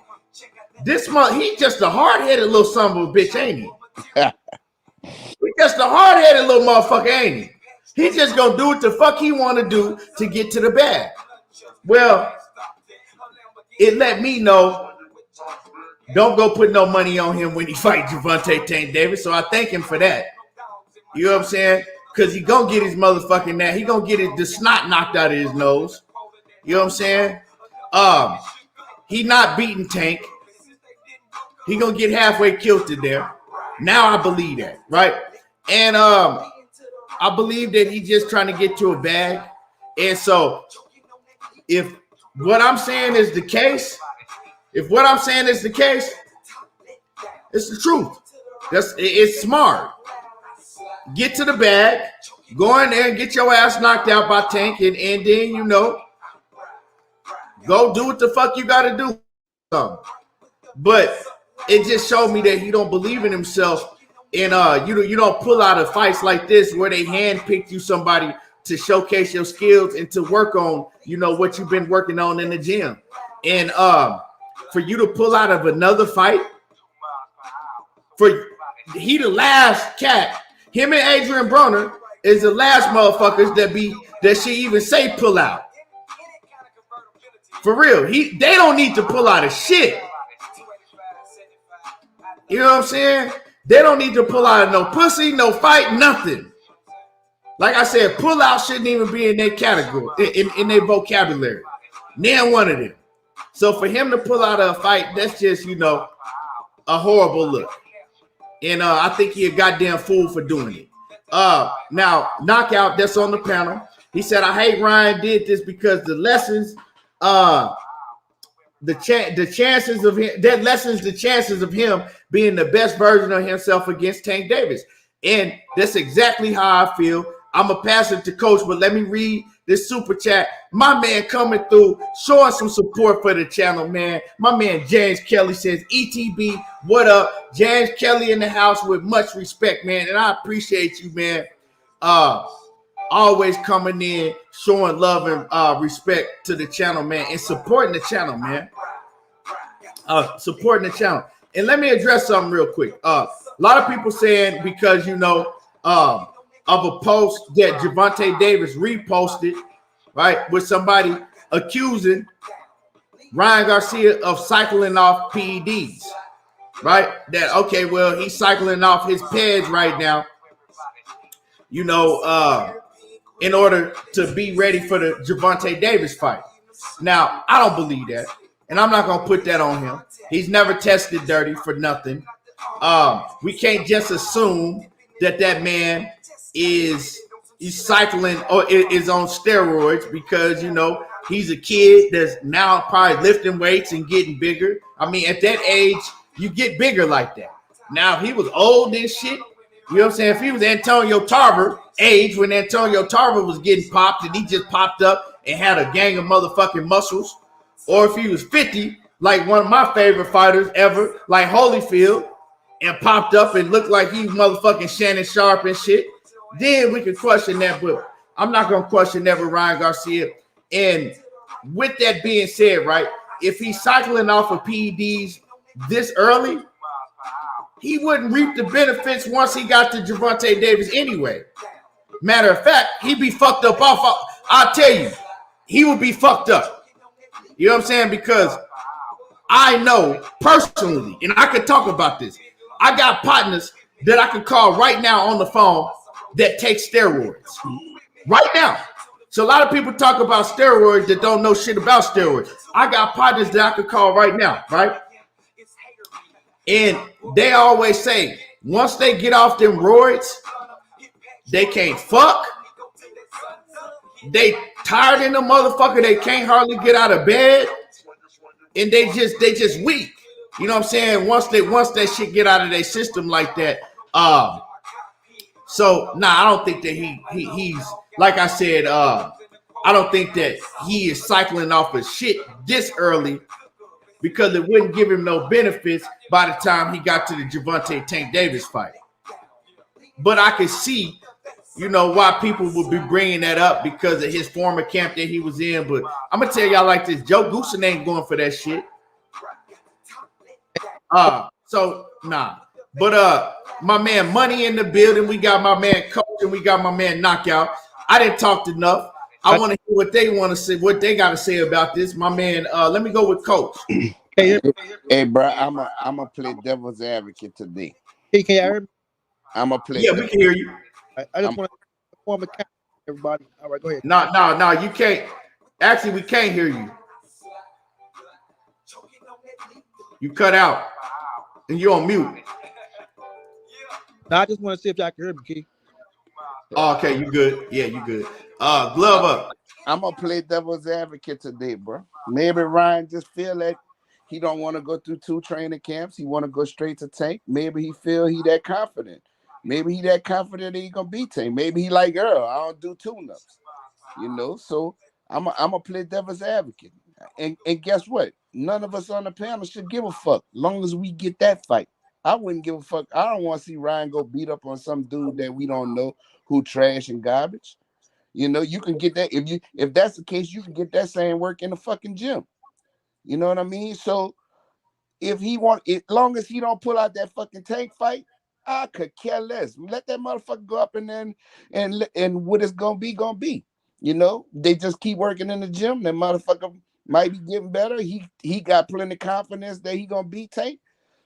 This month, he's just a hard-headed little son of a bitch, ain't he? He's just a hard-headed little motherfucker, ain't he? He's just going to do what the fuck he want to do to get to the bag. Well, it let me know, don't go put no money on him when he fight Gervonta Tank Davis. So I thank him for that. You know what I'm saying? Because he going to get his motherfucking that. He going to get the snot knocked out of his nose. You know what I'm saying? He not beating Tank. He going to get halfway killed there. Now I believe that, right? And I believe that he's just trying to get to a bag. And so if what I'm saying is the case, it's the truth. It's smart. Get to the bag, go in there and get your ass knocked out by Tank, and then, you know, go do what the fuck you got to do. But it just showed me that he don't believe in himself. And you don't pull out of fights like this where they handpicked you somebody to showcase your skills and to work on, you know, what you've been working on in the gym. And for you to pull out of another fight, he the last cat. Him and Adrian Broner is the last motherfuckers that she even say pull out. For real, they don't need to pull out of shit. You know what I'm saying? They don't need to pull out of no pussy, no fight, nothing. Like I said, pull out shouldn't even be in their category, in their vocabulary. Name one of them. So for him to pull out of a fight, that's just, you know, a horrible look. And I think he a goddamn fool for doing it. Now, Knockout, that's on the panel. He said, I hate Ryan did this because the lessons, the chances of him, that lessens the chances of him being the best version of himself against Tank Davis. And that's exactly how I feel. I'm going to pass it to Coach, but let me read this super chat. My man coming through, showing some support for the channel, man. My man James Kelly says, ETB, what up? James Kelly in the house with much respect, man. And I appreciate you, man. Always coming in, showing love and respect to the channel, man, and supporting the channel, man. Supporting the channel. And let me address something real quick. A lot of people saying because, you know, of a post that Gervonta Davis reposted, right, with somebody accusing Ryan Garcia of cycling off PEDs, right? That, okay, well, he's cycling off his pads right now, you know, in order to be ready for the Gervonta Davis fight. Now, I don't believe that, and I'm not going to put that on him. He's never tested dirty for nothing. We can't just assume that man is cycling or is on steroids because, you know, he's a kid that's now probably lifting weights and getting bigger. I mean, at that age, you get bigger like that. Now, if he was old and shit, you know what I'm saying? If he was Antonio Tarver age when Antonio Tarver was getting popped and he just popped up and had a gang of motherfucking muscles, or if he was 50, like one of my favorite fighters ever, like Holyfield, and popped up and looked like he was motherfucking Shannon Sharp and shit, then we could question that, but I'm not going to question that with Ryan Garcia. And with that being said, right, if he's cycling off of PEDs this early, he wouldn't reap the benefits once he got to Gervonta Davis anyway. Matter of fact, he'd be fucked up off. I'll tell you, he would be fucked up. You know what I'm saying? Because I know personally, and I could talk about this, I got partners that I could call right now on the phone that take steroids right now. So a lot of people talk about steroids that don't know shit about steroids. I got partners that I could call right now, right? And they always say, once they get off them roids, they can't fuck. They tired in the motherfucker. They can't hardly get out of bed. And they just weak. You know what I'm saying? Once that shit get out of their system like that, so I don't think that he's like I said, I don't think that he is cycling off of shit this early because it wouldn't give him no benefits by the time he got to the Gervonta Tank Davis fight. But I could see, you know, why people would be bringing that up because of his former camp that he was in. But I'm gonna tell y'all like this: Joe Goosen ain't going for that shit. So nah. But my man Money in the building. We got my man Coach and we got my man Knockout. I didn't talk enough. I want to hear what they want to say, what they got to say about this. My man, let me go with Coach. Hey, bro, I'm a play devil's advocate today. Hey, can you hear me? I'm gonna play. Yeah, we can hear you. I just want to inform everybody. All right, go ahead. No, you can't. Actually, we can't hear you. You cut out, and you're on mute. Now, I just want to see if y'all can hear me, Key. Oh, okay, you good? Yeah, you good. Glove up. I'm gonna play devil's advocate today, bro. Maybe Ryan just feel that he don't want to go through 2 training camps. He want to go straight to Tank. Maybe he feel he that confident. Maybe he that confident that he gonna beat Tank. Maybe he like Earl. I don't do tune-ups. You know, so I'm gonna play devil's advocate. And guess what? None of us on the panel should give a fuck long as we get that fight. I wouldn't give a fuck. I don't want to see Ryan go beat up on some dude that we don't know who trash and garbage. You know, you can get that if that's the case, you can get that same work in the fucking gym. You know what I mean? So if he want, as long as he don't pull out that fucking Tank fight, I could care less. Let that motherfucker go up and then and what it's gonna be. You know, they just keep working in the gym. That motherfucker might be getting better. He got plenty of confidence that he gonna beat Tank.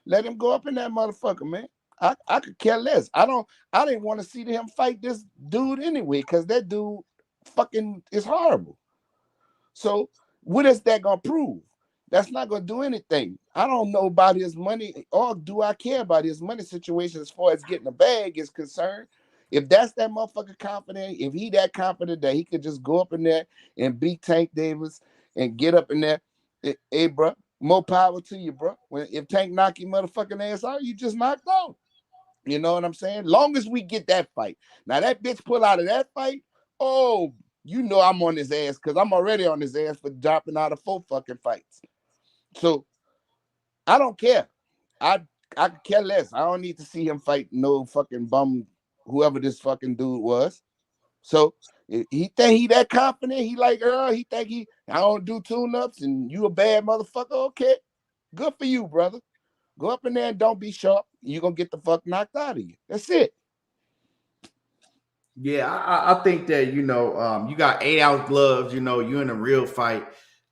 Let him go up in that motherfucker, man. I could care less. I didn't want to see him fight this dude anyway, because that dude fucking is horrible. So what is that gonna prove? That's not gonna do anything. I don't know about his money, or do I care about his money situation as far as getting a bag is concerned. If that's that motherfucker confident, if he that confident that he could just go up in there and beat Tank Davis and get up in there, hey, bro, more power to you, bro. If Tank knock your motherfucking ass out, you just knocked out. You know what I'm saying? Long as we get that fight. Now that bitch pull out of that fight, oh, you know I'm on his ass because I'm already on his ass for dropping out of 4 fucking fights. So I don't care. I could care less. I don't need to see him fight no fucking bum, whoever this fucking dude was. So he think he that confident. He like Earl. He think I don't do tune-ups and you a bad motherfucker. Okay, good for you, brother. Go up in there and don't be sharp. You're going to get the fuck knocked out of you. That's it. Yeah, I think that, you know, you got 8-ounce gloves, you know, you're in a real fight.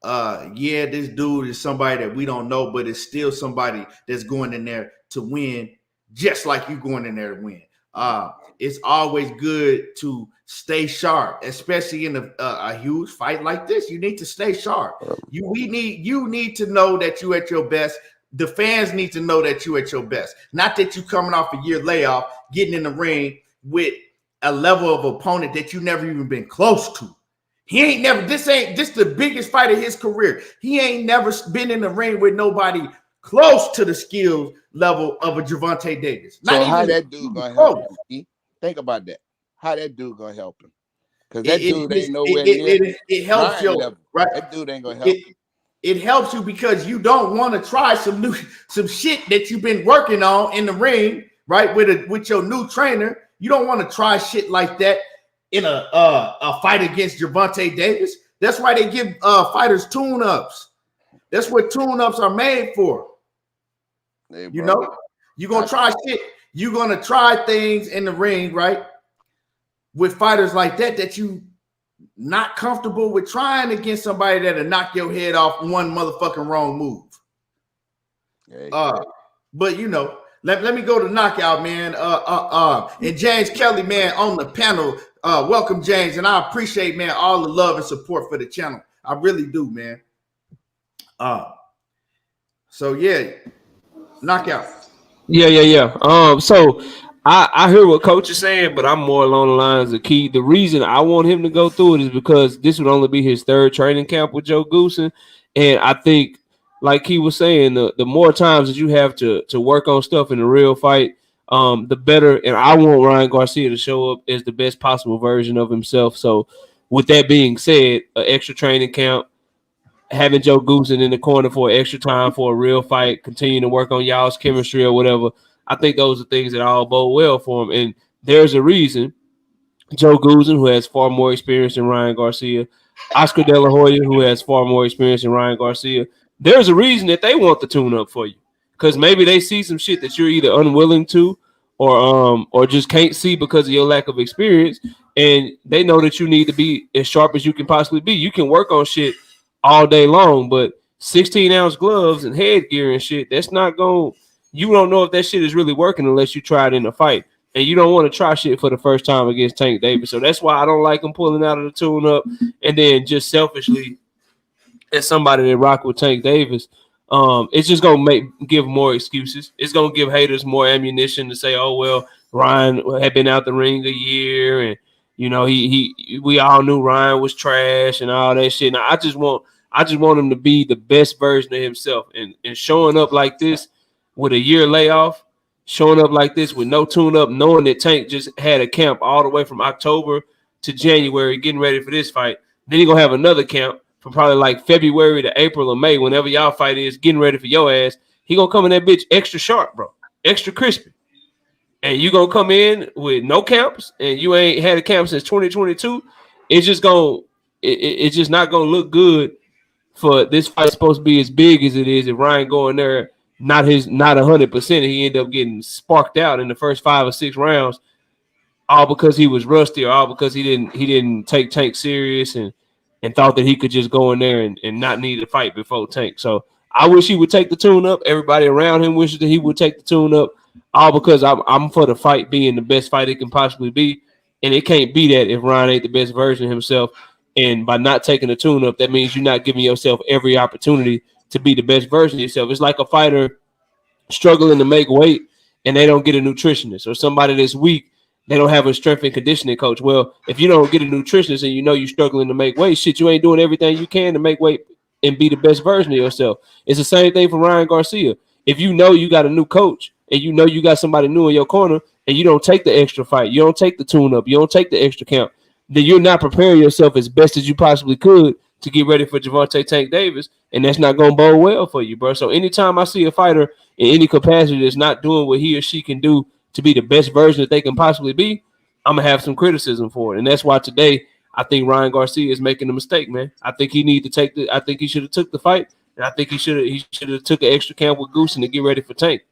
Yeah, this dude is somebody that we don't know, but it's still somebody that's going in there to win, just like you going in there to win. It's always good to stay sharp, especially in a huge fight like this. You need to stay sharp. You need to know that you at your best. The fans need to know that you at your best. Not that you coming off a year layoff, getting in the ring with a level of opponent that you never even been close to. This the biggest fight of his career. He ain't never been in the ring with nobody close to the skills level of a Gervonta Davis. So how that dude gonna help him? Think about that. How that dude gonna help him? Because that dude ain't nowhere near. It helps you, right? That dude ain't gonna help. It helps you because you don't want to try some shit that you've been working on in the ring, right? With your new trainer. You don't want to try shit like that in a fight against Gervonta Davis. That's why they give fighters tune-ups. That's what tune-ups are made for. Hey, you know, you're gonna try shit. You're gonna try things in the ring, right? With fighters like that you not comfortable with trying against somebody that'll knock your head off one motherfucking wrong move. Hey, but you know, let me go to knockout, man. And James Kelly, man, on the panel. Welcome, James, and I appreciate, man, all the love and support for the channel. I really do, man. So yeah, knockout. Yeah. So I hear what Coach is saying, but I'm more along the lines of Key. The reason I want him to go through it is because this would only be his 3rd training camp with Joe Goosen. And I think, like he was saying, the more times that you have to work on stuff in a real fight, the better. And I want Ryan Garcia to show up as the best possible version of himself. So with that being said, an extra training camp, having Joe Goosen in the corner for extra time for a real fight, continue to work on y'all's chemistry or whatever. I think those are things that all bode well for him. And there's a reason Joe Goosen, who has far more experience than Ryan Garcia, Oscar De La Hoya, who has far more experience than Ryan Garcia, there's a reason that they want the tune-up for you. Because maybe they see some shit that you're either unwilling to or just can't see because of your lack of experience. And they know that you need to be as sharp as you can possibly be. You can work on shit all day long, but 16-ounce gloves and headgear and shit, that's not going to, you don't know if that shit is really working unless you try it in a fight. And you don't want to try shit for the first time against Tank Davis. So that's why I don't like him pulling out of the tune-up. And then just selfishly, as somebody that rock with Tank Davis, It's just gonna give more excuses. It's gonna give haters more ammunition to say, "Oh well, Ryan had been out the ring a year, and you know we all knew Ryan was trash and all that shit." Now I just want him to be the best version of himself, and showing up like this with a year layoff, showing up like this with no tune up, knowing that Tank just had a camp all the way from October to January, getting ready for this fight. Then he gonna have another camp from probably like February to April or May, whenever y'all fight is, getting ready for your ass. He gonna come in that bitch extra sharp, bro, extra crispy. And you gonna come in with no camps, and you ain't had a camp since 2022. It's just it's just not gonna look good for this fight. Supposed to be as big as it is. If Ryan going there, not 100%, he end up getting sparked out in the first 5 or 6 rounds, all because he was rusty, or all because he didn't take Tank serious and thought that he could just go in there and not need to fight before Tank. So I wish he would take the tune up. Everybody around him wishes that he would take the tune up, all because I'm for the fight being the best fight it can possibly be. And it can't be that if Ryan ain't the best version of himself. And by not taking the tune up, that means you're not giving yourself every opportunity to be the best version of yourself. It's like a fighter struggling to make weight and they don't get a nutritionist, or somebody that's weak, they don't have a strength and conditioning coach. Well, if you don't get a nutritionist and you know you're struggling to make weight, shit, you ain't doing everything you can to make weight and be the best version of yourself. It's the same thing for Ryan Garcia. If you know you got a new coach and you know you got somebody new in your corner and you don't take the extra fight, you don't take the tune up, you don't take the extra count, then you're not preparing yourself as best as you possibly could to get ready for Gervonta Tank Davis, and that's not going to bode well for you, bro. So anytime I see a fighter in any capacity that's not doing what he or she can do to be the best version that they can possibly be, I'm going to have some criticism for it. And that's why today I think Ryan Garcia is making a mistake, man. I think he need to take I think he should have took the fight, and I think he should have took an extra camp with Goose to get ready for Tank.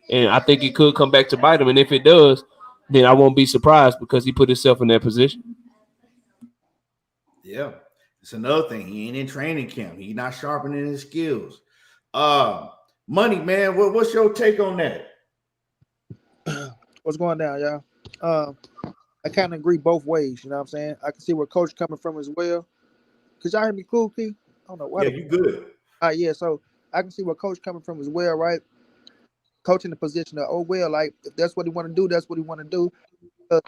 And I think it could come back to bite him. And if it does, then I won't be surprised, because he put himself in that position. Yeah. It's another thing. He ain't in training camp. He's not sharpening his skills. Money, man, what's your take on that? What's going down, y'all? I kind of agree both ways. You know what I'm saying? I can see where Coach coming from as well. Cause y'all hear me cool, Key? I don't know why. Yeah, you good. Yeah, so I can see where Coach coming from as well, right? Coach in the position of, oh well, like if that's what he want to do, that's what he want to do. But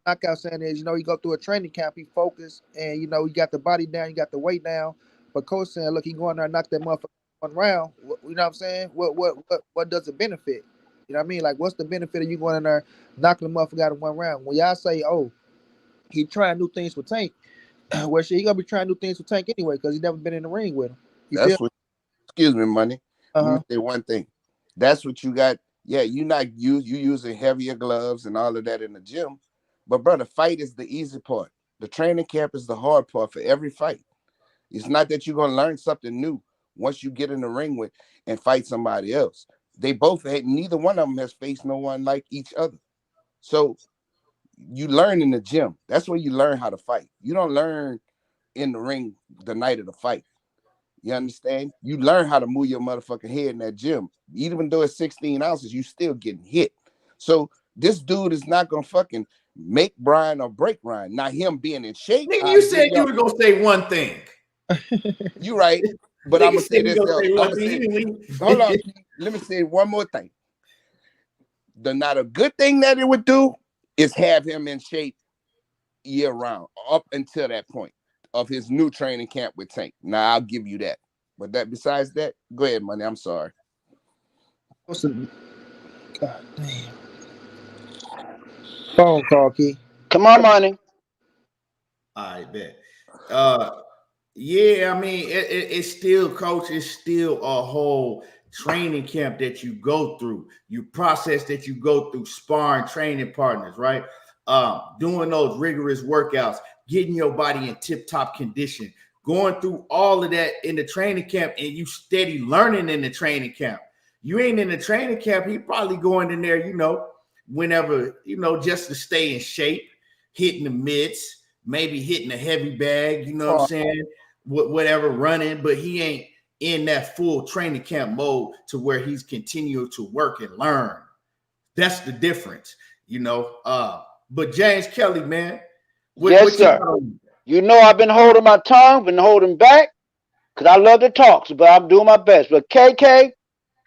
knockout saying is, you go through a training camp, he focused, and you got the body down, you got the weight down. But Coach saying, look, he going there and knock that motherfucker one round. You know what I'm saying? What does it benefit? You know what I mean? Like, what's the benefit of you going in there knocking the motherfucker out in one round? When y'all say, oh, he trying new things with Tank, well, shit, he gonna be trying new things with Tank anyway, because he never been in the ring with him. That's what. Excuse me, Money. Uh-huh. Let me say one thing. That's what you got. Yeah, you using heavier gloves and all of that in the gym. But, bro, the fight is the easy part. The training camp is the hard part for every fight. It's not that you're going to learn something new once you get in the ring with and fight somebody else. They both neither one of them has faced no one like each other. So you learn in the gym. That's where you learn how to fight. You don't learn in the ring the night of the fight. You understand? You learn how to move your motherfucking head in that gym. Even though it's 16 ounces, you still getting hit. So this dude is not going to fucking make Brian or break Brian. Not him being in shape. Nigga, you said you were going to say one thing. You right. But I'm going to say this. Hold on. Let me say one more thing. Not a good thing that it would do is have him in shape year round up until that point of his new training camp with Tank. Now, I'll give you that. But besides that, go ahead, Money. I'm sorry. God damn. Phone call, Key. Come on, Money. I bet. Yeah, I mean, it's still, Coach, it's still a whole training camp that you go through. You process that you go through, sparring, training partners, right? Doing those rigorous workouts, getting your body in tip-top condition, going through all of that in the training camp, and you steady learning in the training camp. You ain't in the training camp, he probably going in there, whenever, just to stay in shape, hitting the mitts, maybe hitting a heavy bag, what I'm saying? Whatever, running, but he ain't in that full training camp mode to where he's continuing to work and learn. That's the difference, But James Kelly, man. Yes, sir. I've been holding my tongue, been holding back. because I love the talks, but I'm doing my best. But KK,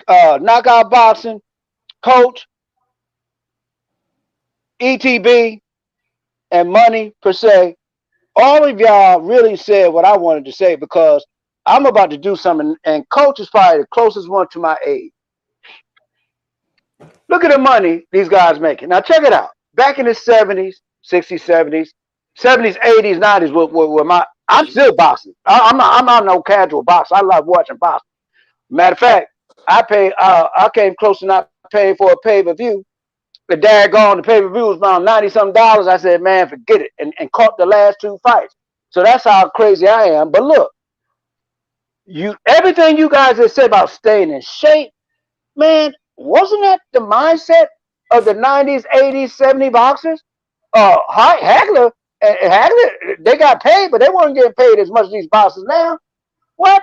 Knockout Boxing, Coach, ETB, and Money per se, all of y'all really said what I wanted to say because I'm about to do something, and Coach is probably the closest one to my age. Look at the money these guys making. Now check it out. Back in the 70s, 60s, 70s, 80s, 90s, were I'm still boxing. I'm not no casual boxer. I love watching boxing. Matter of fact, I came close to not paying for a pay-per-view. The daggone, the pay-per-view was around $90-something. I said, man, forget it, and caught the last 2 fights. So that's how crazy I am. But look, everything you guys have said about staying in shape, man, wasn't that the mindset of the 90s, 80s, 70s boxers? Hagler, they got paid, but they weren't getting paid as much as these boxers now. What?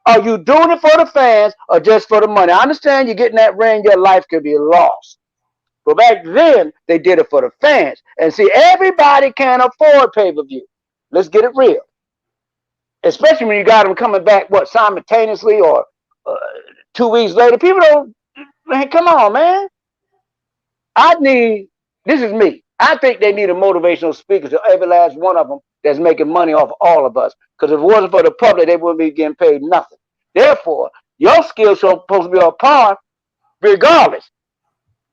Are you doing it for the fans or just for the money? I understand you're getting that ring, your life could be lost. But back then, they did it for the fans. And see, everybody can't afford pay-per-view. Let's get it real. Especially when you got them coming back, simultaneously or 2 weeks later. People don't, man, come on, man. This is me. I think they need a motivational speaker to every last one of them that's making money off all of us. Because if it wasn't for the public, they wouldn't be getting paid nothing. Therefore, your skills are supposed to be on par regardless.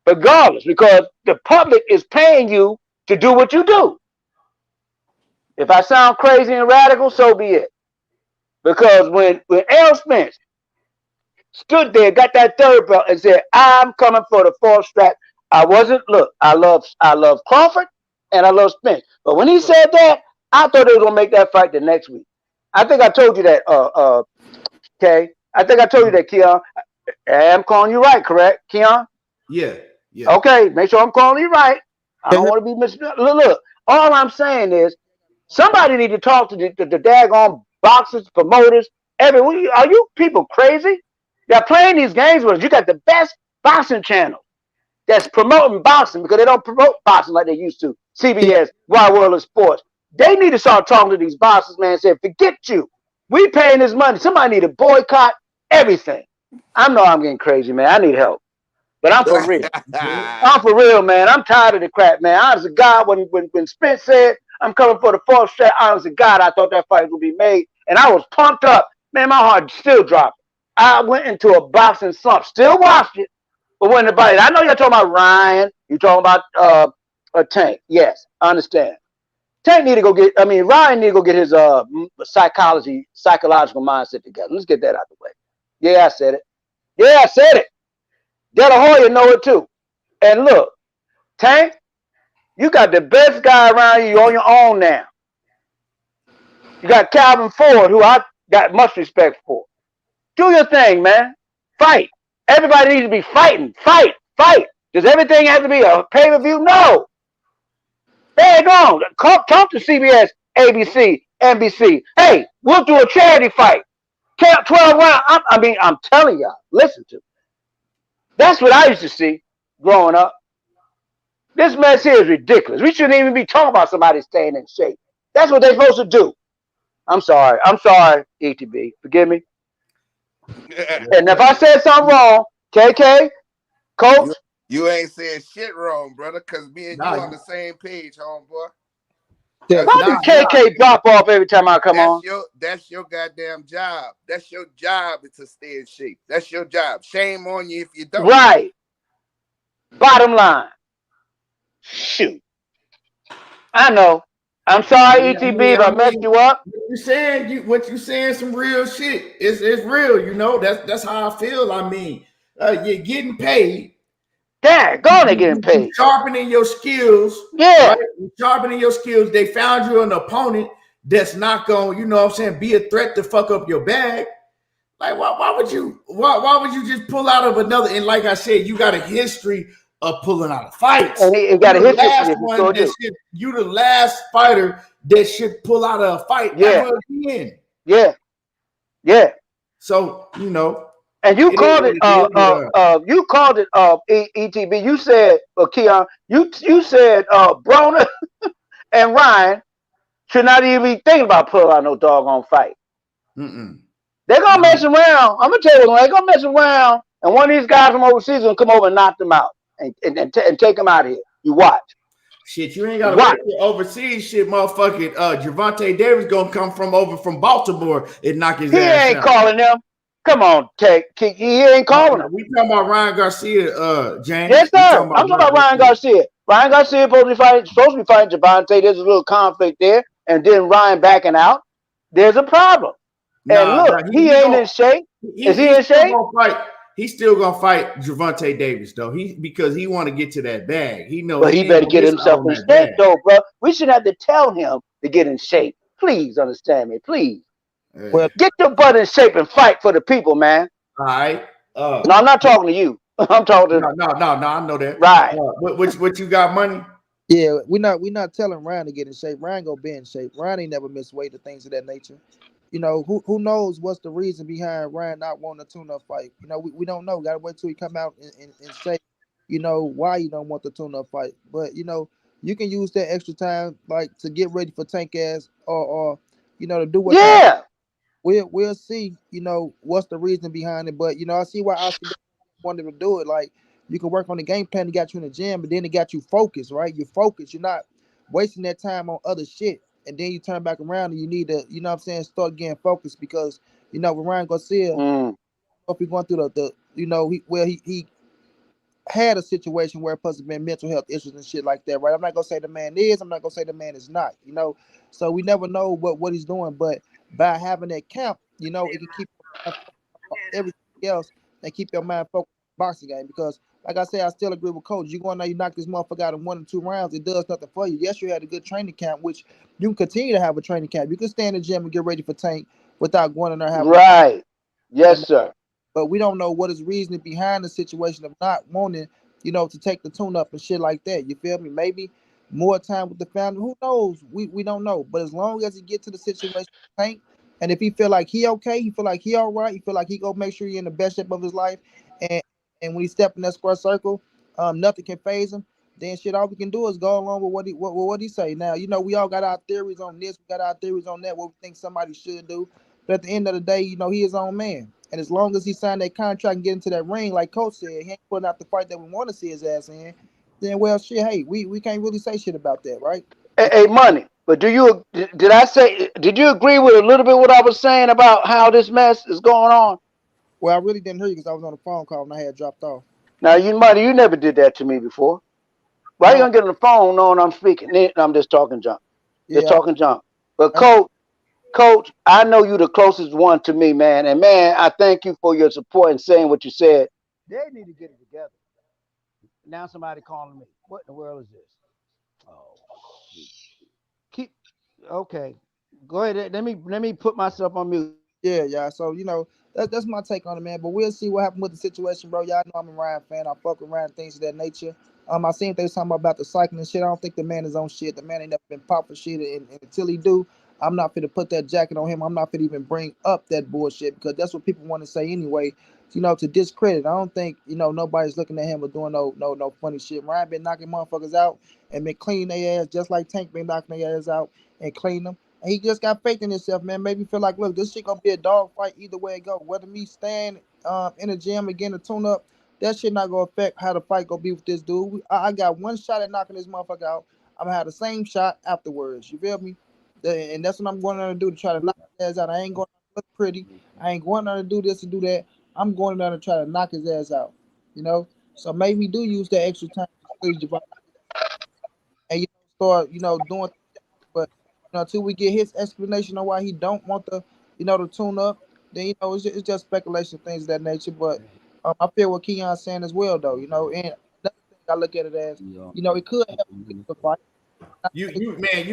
Because the public is paying you to do what you do. If I sound crazy and radical, so be it. Because when Errol Spence stood there, got that third belt, and said, "I'm coming for the 4th strap," I love Crawford and I love Spence. But when he said that, I thought they were gonna make that fight the next week. I think I told you that, Kay. I think I told you that, Keon. I'm calling you right, correct, Keon? Yeah. Okay, make sure I'm calling you right. I don't want to be Look, all I'm saying is somebody need to talk to the daggone boxers, promoters, everyone. Are you people crazy? They're playing these games with us. You got the best boxing channel that's promoting boxing because they don't promote boxing like they used to. CBS, Wide World of Sports. They need to start talking to these boxers, man, and say, forget you. We paying this money. Somebody need to boycott everything. I know I'm getting crazy, man. I need help. But I'm for real. I'm for real, man. I'm tired of the crap, man. Honest to God, when Spence said, I'm coming for the 4th strap, honest to God, I thought that fight would be made. And I was pumped up. Man, my heart still dropped. I went into a boxing slump. Still watched it. But when I know you're talking about Ryan. You're talking about Tank. Yes, I understand. Ryan need to go get his psychological mindset together. Let's get that out of the way. Yeah, I said it. De La Hoya know it too. And look, Tank, you got the best guy around you on your own now. You got Calvin Ford, who I got much respect for. Do your thing, man. Fight. Everybody needs to be fighting. Fight. Does everything have to be a pay-per-view? No. There you go. Talk to CBS, ABC, NBC. Hey, we'll do a charity fight. 12 rounds. I'm telling y'all, listen to me. That's what I used to see growing up. This mess here is ridiculous. We shouldn't even be talking about somebody staying in shape. That's what they're supposed to do. I'm sorry, ETB. Forgive me. And if I said something wrong, KK, Coach. You ain't saying shit wrong, brother, because me and you on the same page, homeboy. Why did KK drop off every time I come on? That's your goddamn job. That's your job to stay in shape. That's your job. Shame on you if you don't. Right. Bottom line. Shoot. I know. I'm sorry, ETB, if I messed you up. What you saying some real shit. It's real, you know. That's how I feel. I mean, you're getting paid. Dang, they're getting paid. Sharpening your skills. Yeah. Right? Sharpening your skills. They found you an opponent that's not going, you know what I'm saying, be a threat to fuck up your bag. Like, why would you just pull out of another? And like I said, you got a history of pulling out of fights. And he got a history. You the last fighter that should pull out of a fight. Yeah. Yeah. So, you know. And you called it ETB. You said, Keon, you said Broner and Ryan should not even be thinking about pulling out no doggone fight. They're gonna Nah, mess around. I'm gonna tell you, they're gonna mess around, and one of these guys from overseas gonna come over and knock them out and take them out of here. You watch. shit, you ain't gotta Watch. wait for overseas shit, motherfucking Gervonta Davis gonna come from Baltimore and knock his He ass ain't out. calling them. Come on, he ain't calling them. We talking about Ryan Garcia, James. Yes, We sir. talking about I'm talking about Ryan Garcia. Ryan Garcia supposed to be fighting Gervonta. There's a little conflict there, and then Ryan backing out. There's a problem. And Nah, look, he he ain't gonna in shape. Is he he's in still shape? gonna fight. He's still gonna fight Gervonta Davis though. Because he want to get to that bag. He know But he he ain't better gonna get miss out himself on in that shape, bag. though, bro. We shouldn't have to tell him to get in shape. Please understand me, please. Well, Get your butt in shape and fight for the people, man. All right. No, I'm not talking to you. I'm talking to No. I know that. Ryan. What you got money? yeah, we not telling Ryan to get in shape. Ryan gonna be in shape. Ryan ain't never missed weight or things of that nature. You know, who knows what's the reason behind Ryan not wanting a tune-up fight. You know, we don't know. Gotta wait till he come out and say, you know, why you don't want the tune-up fight. But you know, you can use that extra time like to get ready for tank ass or you know, to do what y'all Yeah. we'll see, you know, what's the reason behind it. But you know, I see why Oscar wanted to do it. Like you can work on the game plan to got you in the gym, but then it got you focused, right? You're focused. You're not wasting that time on other shit. And then you turn back around and you need to, you know what I'm saying, start getting focused because, you know, with Ryan Garcia, Mm. if he's going through the you know, he had a situation where it supposed to been mental health issues and shit like that, right? I'm not gonna say the man is, I'm not gonna say the man is not, you know. So we never know what he's doing, but by having that camp, you know, it can keep everything else and keep your mind focused on the boxing game. Because like I said, I still agree with Coach. You go in there, you knock this motherfucker out in 1 or 2 rounds, it does nothing for you. Yes, you had a good training camp, which you can continue to have a training camp. You can stay in the gym and get ready for tank without going in there having a Right. Yes, and sir. but we don't know what is reasoning behind the situation of not wanting, you know, to take the tune up and shit like that. You feel me? Maybe more time with the family. Who knows? We don't know. But as long as he get to the situation, tank, and if he feel like he okay, he feel like he all right, he feel like he go make sure he in the best shape of his life, and when he step in that square circle, nothing can phase him. Then shit, all we can do is go along with what he say. Now, you know, we all got our theories on this, we got our theories on that, what we think somebody should do. But at the end of the day, you know, he his own man. And as long as he signed that contract and get into that ring, like Coach said, he ain't putting out the fight that we want to see his ass in, then well shit, hey, we can't really say shit about that, right? Hey, money. But did you agree with a little bit what I was saying about how this mess is going on? Well, I really didn't hear you because I was on a phone call and I had dropped off. Now, you never did that to me before. Why you No, gonna get on the phone knowing I'm speaking? I'm just talking junk. Just yeah, talking junk. But I, Coach, I know you the closest one to me, man. And man, I thank you for your support and saying what you said. They need to get it together. Now somebody calling me. What in the world is this? Oh, shoot. Keep okay. Go ahead. Let me put myself on mute. yeah. So you know, that's my take on it, man. But we'll see what happened with the situation, bro. Y'all know I'm a Ryan fan. I fuck with Ryan, things of that nature. I seen they was talking about the cycling and shit. I don't think the man is on shit. The man ain't never been popped for shit, and until he do, I'm not finna put that jacket on him. I'm not finna even bring up that bullshit because that's what people want to say anyway. You know, to discredit. I don't think you know nobody's looking at him or doing no funny shit. Ryan been knocking motherfuckers out and been cleaning their ass just like Tank been knocking their ass out and clean them. And he just got faith in himself, man. Made me feel like, look, this shit gonna be a dog fight either way it go. Whether me staying in the gym again to tune up, that shit not gonna affect how the fight gonna be with this dude. I got one shot at knocking this motherfucker out. I'm gonna have the same shot afterwards. You feel me? And that's what I'm going on to do to try to knock his ass out. I ain't going to look pretty. I ain't going on to do this and do that. I'm going down to try to knock his ass out. You know? So maybe do use that extra time to squeeze Gervonta and you know, start, you know, doing but you know, until we get his explanation on why he don't want the, you know, to tune up, then you know it's just speculation, things of that nature. But I feel what Keon's saying as well, though. You know, and another thing I look at it as, you know, it could help get the fight. You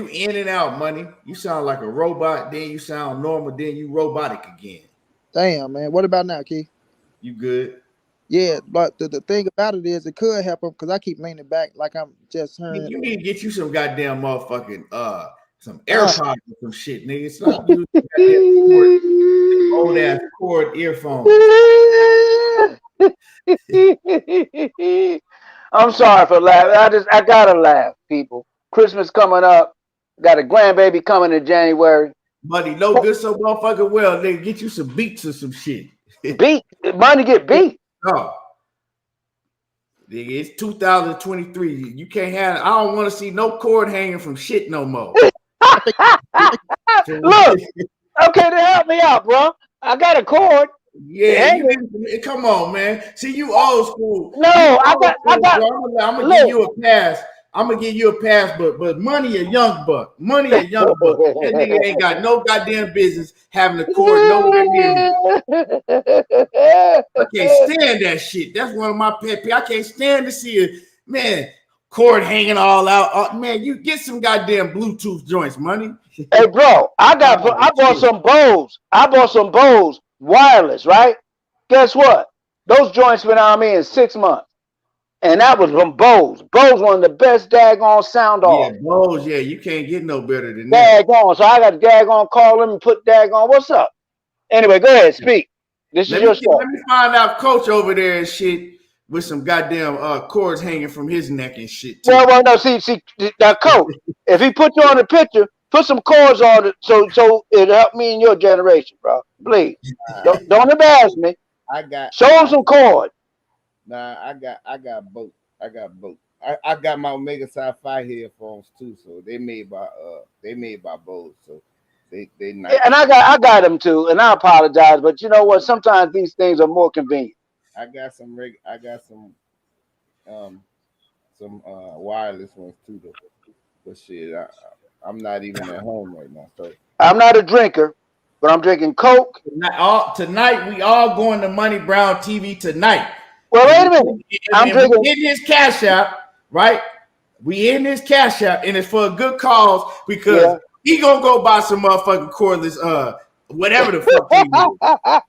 in and out, money. You sound like a robot, then you sound normal, then you robotic again. Damn, man. What about now, Key? You good? Yeah, but the thing about it is, it could help him because I keep leaning back like I'm just hearing. You need to get you some goddamn motherfucking some Uh, AirPods or some shit, nigga. Stop using goddamn old ass cord earphones. I'm sorry for laughing. I gotta laugh, people. Christmas coming up. Got a grandbaby coming in January. Buddy, no good so motherfucking well. They get you some beats or some shit. Beat. Money get beat. No. Nigga, it's 2023. You can't have. I don't want to see no cord hanging from shit no more. Look, okay, then help me out, bro. I got a cord. Yeah, come on, man. See, you old school. No, I got. I'm gonna give you a pass. I'm gonna give you a pass, but money a young buck. Money a young buck. That nigga ain't got no goddamn business having a cord nowhere near me. I can't stand that shit. That's one of my pet peeves. I can't stand to see it, man. Cord hanging all out. Man, you get some goddamn Bluetooth joints, money. Hey, bro, I bought some Bose. I bought some Bose wireless, right? Guess what? Those joints went on me in 6 months. And that was from Bose. Bose, one of the best daggone sound off. Yeah, Bose, yeah, you can't get no better than that. Daggone. So I got to daggone call them and put daggone. What's up? Anyway, go ahead, speak. This is your show. Let me find out Coach over there and shit with some goddamn cords hanging from his neck and shit, too. Well, no, see, now, Coach, if he put you on the picture, put some cords on it so it'll help me in your generation, bro. Please. Don't embarrass me. Show him some cords. Nah, I got both. I got my Omega Sci-Fi headphones too, so they made by Bose, so they nice. And I got them too, and I apologize, but you know what? Sometimes these things are more convenient. I got some wireless ones too, though. But shit, I'm not even at home right now, so I'm not a drinker, but I'm drinking Coke. Tonight we all going to Money Brown TV tonight. Well, wait a minute. We in his cash out, right? We in his cash out, and it's for a good cause because he gonna go buy some motherfucking cordless, whatever the fuck he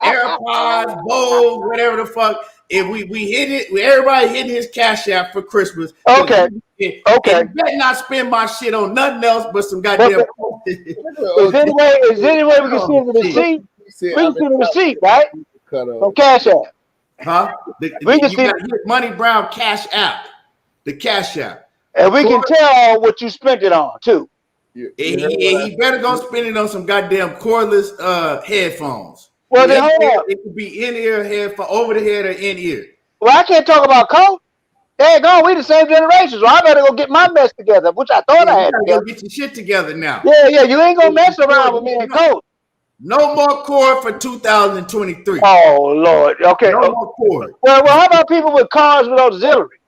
AirPods, Bose, whatever the fuck. If we hit it, everybody hitting his cash out for Christmas. Okay. Okay. You better not spend my shit on nothing else but some goddamn. Is there any way we can see the receipt? We can see the receipt, right? From Cash App. Huh? You got hit Money Brown Cash App. The Cash App. And we can tell what you spent it on, too. He better go spend it on some goddamn cordless headphones. Well, then hold on. It could be in-ear headphone, over the head or in-ear. Well, I can't talk about Coke. There you go. We the same generation, so I better go get my mess together, which I thought I had together. Go get your shit together now. Yeah. You ain't gonna mess around with me and Coke. No more cord for 2023. Oh Lord. Okay. No more cord. Well, how about people with cars with auxiliary?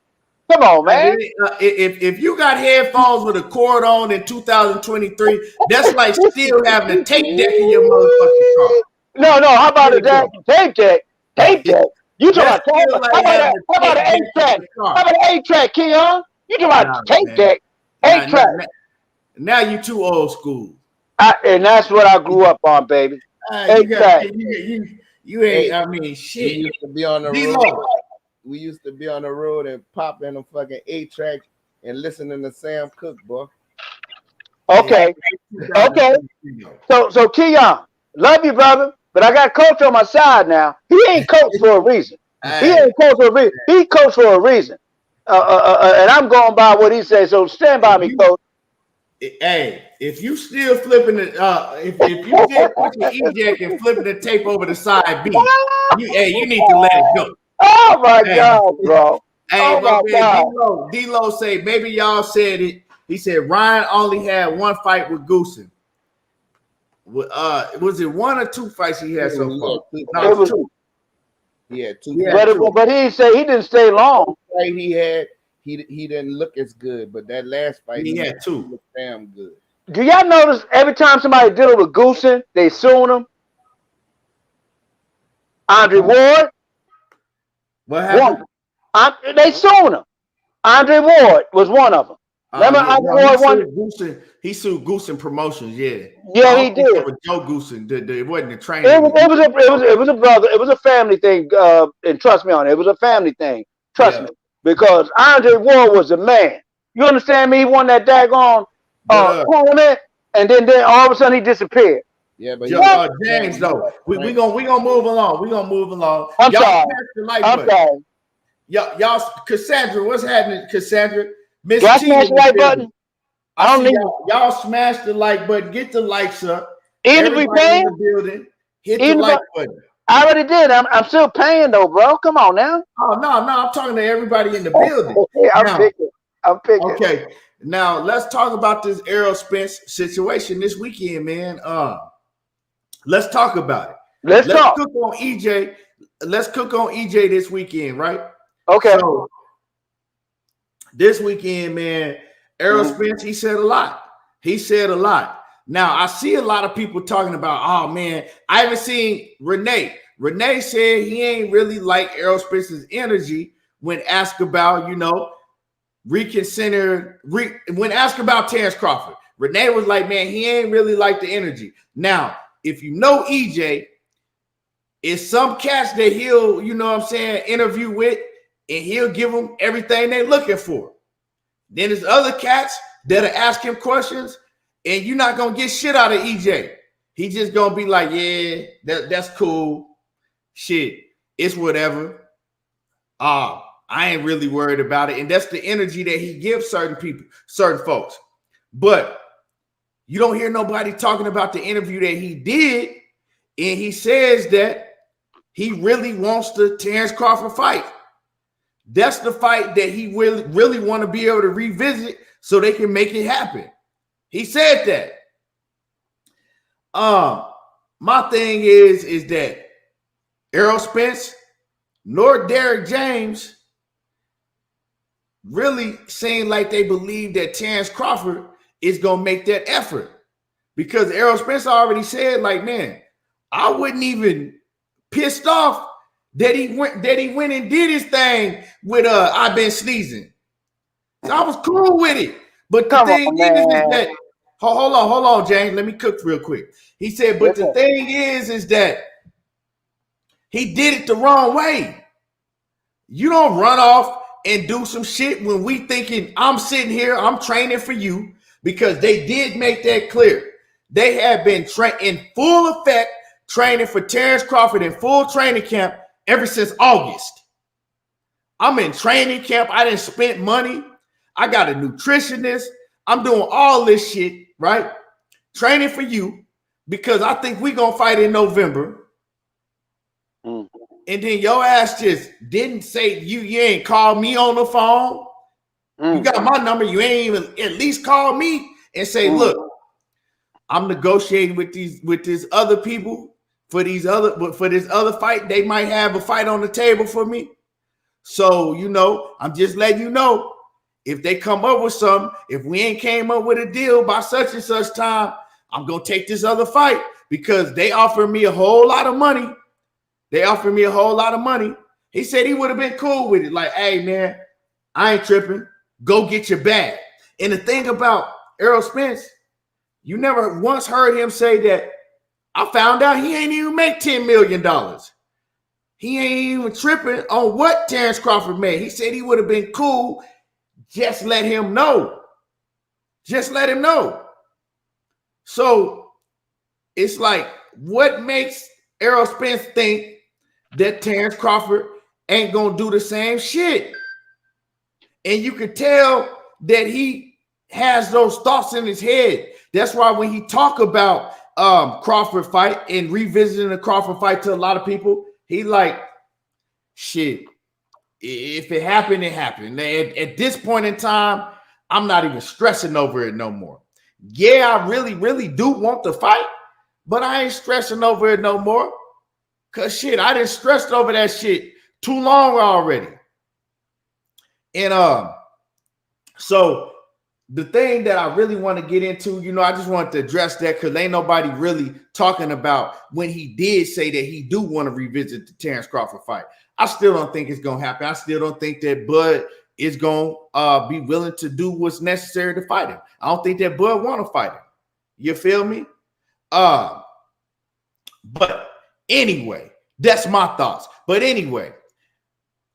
Come on, man. If you got headphones with a cord on in 2023, that's like still having a tape deck in your motherfucking car. No. How about a tape deck? Tape deck. You talking about how about an 8-track? How about an 8-track, Keon? You talking about tape deck? 8-track. Now you too old school. And that's what I grew up on, baby. 8-track. You ain't. I mean, shit. We used to be on the road. We used to be on the road and pop in a fucking 8-track and listening to Sam Cooke, boy. Okay. So Keon, love you, brother. But I got Coach on my side now. He ain't coach for a reason. He coach for a reason. And I'm going by what he says. So stand by me, Coach. Hey, if you still flipping it, if you still put your eject and flipping the tape over the side B, you need to let it go. Oh my God, bro. Hey, my man, D-Lo say, maybe y'all said it. He said Ryan only had one fight with Goosen. Was it one or two fights he had so far? No, it was two. Yeah, two. But he didn't stay long. Fight he had, he didn't look as good, but that last fight he had two. Looked damn good. Do y'all notice every time somebody dealing with Goosen, they suing him? Andre Ward. What happened? They suing him. Andre Ward was one of them. Remember Andre Ward won? He sued Goosen Promotions, yeah. Yeah, he did. With Joe Goosen, it wasn't a trainer. It was a brother. It was a family thing. And trust me on it. It was a family thing. Trust me, because Andre Ward was a man. You understand me? He won that daggone tournament, and then all of a sudden he disappeared. Yeah, but James though, we gonna move along. We gonna move along. I'm sorry. Y'all, Cassandra, what's happening, Cassandra? Miss T, smash the like button. I don't need y'all smash the like button. Get the likes up. Even if we Everybody in paying, the building, hit the even if like button. I already did. I'm still paying though, bro. Come on now. Oh no, I'm talking to everybody in the building. I'm Now, picking. okay. Now let's talk about this Errol Spence situation this weekend, man. Let's talk about it. Let's talk. Cook on EJ. Let's cook on EJ this weekend, right? Okay. So this weekend, man, Errol Spence, he said a lot. Now, I see a lot of people talking about, oh, man, I haven't seen Renee. Renee said he ain't really like Errol Spence's energy when asked about, when asked about Terrence Crawford. Renee was like, man, he ain't really like the energy. Now, if you know EJ, it's some cats that he'll, interview with, and he'll give them everything they're looking for. Then there's other cats that'll ask him questions, and you're not going to get shit out of EJ. He just going to be like, yeah, that's cool. Shit, it's whatever. I ain't really worried about it. And that's the energy that he gives certain people, certain folks. But you don't hear nobody talking about the interview that he did, and he says that he really wants the Terrence Crawford fight. That's the fight that he really want to be able to revisit so they can make it happen. He said that. My thing is that Errol Spence nor Derrick James really seem like they believe that Terrence Crawford is going to make that effort, because Errol Spence already said, like, man, I wouldn't even pissed off that he went and did his thing with I've been sneezing. So I was cool with it. But the thing is that hold on, James. Let me cook real quick. He said, but the thing is that he did it the wrong way. You don't run off and do some shit when we thinking I'm sitting here, I'm training for you, because they did make that clear. They have been in full effect training for Terrence Crawford in full training camp ever since August. I'm in training camp. I didn't spend money. I got a nutritionist. I'm doing all this shit, right? Training for you, because I think we're going to fight in November. And then your ass just didn't say, you ain't called me on the phone. You got my number. You ain't even at least call me and say, look, I'm negotiating with these other people for this other fight. They might have a fight on the table for me. So, I'm just letting you know, if they come up with something, if we ain't came up with a deal by such and such time, I'm going to take this other fight, because they offered me a whole lot of money. He said he would have been cool with it. Like, hey, man, I ain't tripping. Go get your bag. And the thing about Errol Spence, you never once heard him say that I found out he ain't even make $10 million. He ain't even tripping on what Terrence Crawford made. He said he would have been cool. Just let him know. So it's like, what makes Errol Spence think that Terrence Crawford ain't going to do the same shit? And you could tell that he has those thoughts in his head. That's why when he talk about Crawford fight and revisiting the Crawford fight to a lot of people, he like, shit, if it happened, it happened. At this point in time, I'm not even stressing over it no more. Yeah, I really, really do want to fight, but I ain't stressing over it no more. Because shit, I done stressed over that shit too long already. And so the thing that I really want to get into, I just wanted to address that, because ain't nobody really talking about when he did say that he do want to revisit the Terrence Crawford fight. I still don't think it's going to happen. I still don't think that Bud is going to be willing to do what's necessary to fight him. I don't think that Bud want to fight him. You feel me? But anyway, that's my thoughts. But anyway,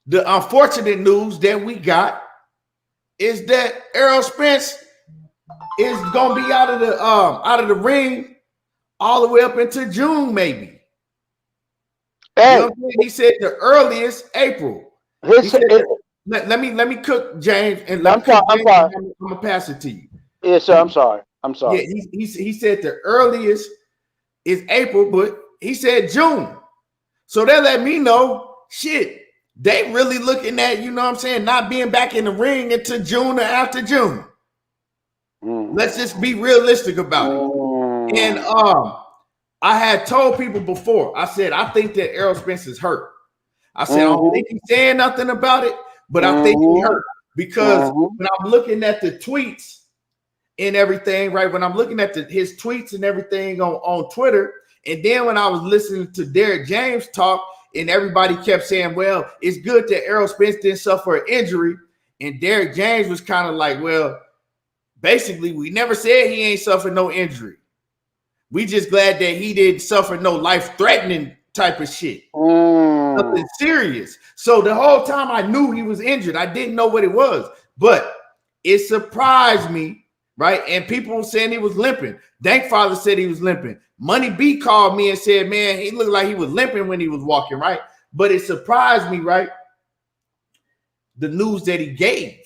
the unfortunate news that we got is that Errol Spence is gonna be out of the ring all the way up into June, maybe. Hey, He said the earliest April. Let me cook, James, and I'm gonna pass it to you. Yes, sir. I'm sorry. Yeah, he said the earliest It's April, but he said June. So that let me know, shit, they really looking at, you know what I'm saying, not being back in the ring until June or after June. Let's just be realistic about it. And I had told people before, I said, I think that Errol Spence is hurt. I said, I don't think he's saying nothing about it, but I think he's hurt. Because when I'm looking at the tweets and everything, right, when I'm looking at his tweets and everything on Twitter, and then when I was listening to Derek James talk, and everybody kept saying, well, it's good that Errol Spence didn't suffer an injury. And Derek James was kind of like, well, basically, we never said he ain't suffered no injury. We just glad that he didn't suffer no life-threatening type of shit. Nothing serious. So the whole time I knew he was injured. I didn't know what it was. But it surprised me, right? And people were saying he was limping. Dankfather said he was limping. Money B called me and said, man, he looked like he was limping when he was walking, right? But it surprised me, right? The news that he gave.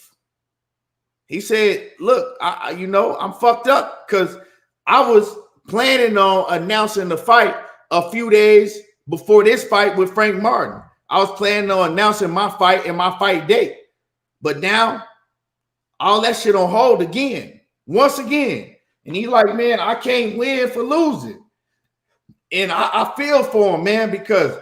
He said, look, I'm fucked up because I was planning on announcing the fight a few days before this fight with Frank Martin. I was planning on announcing my fight and my fight date. But now, all that shit on hold again, once again. And he's like, man, I can't win for losing. And I feel for him, man, because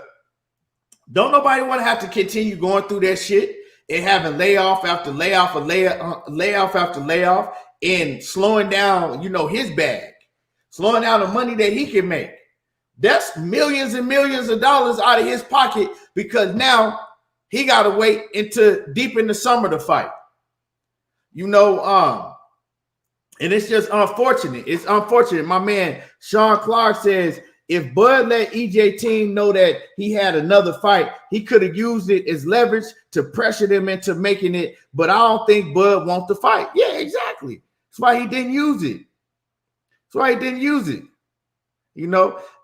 don't nobody want to have to continue going through that shit and having layoff after layoff after layoff and slowing down, his bag, slowing down the money that he can make. That's millions and millions of dollars out of his pocket because now he got to wait until deep in the summer to fight. And it's just unfortunate. It's unfortunate. My man Sean Clark says, if Bud let EJ team know that he had another fight, he could have used it as leverage to pressure them into making it. But I don't think Bud wants to fight. Yeah, exactly. That's why he didn't use it.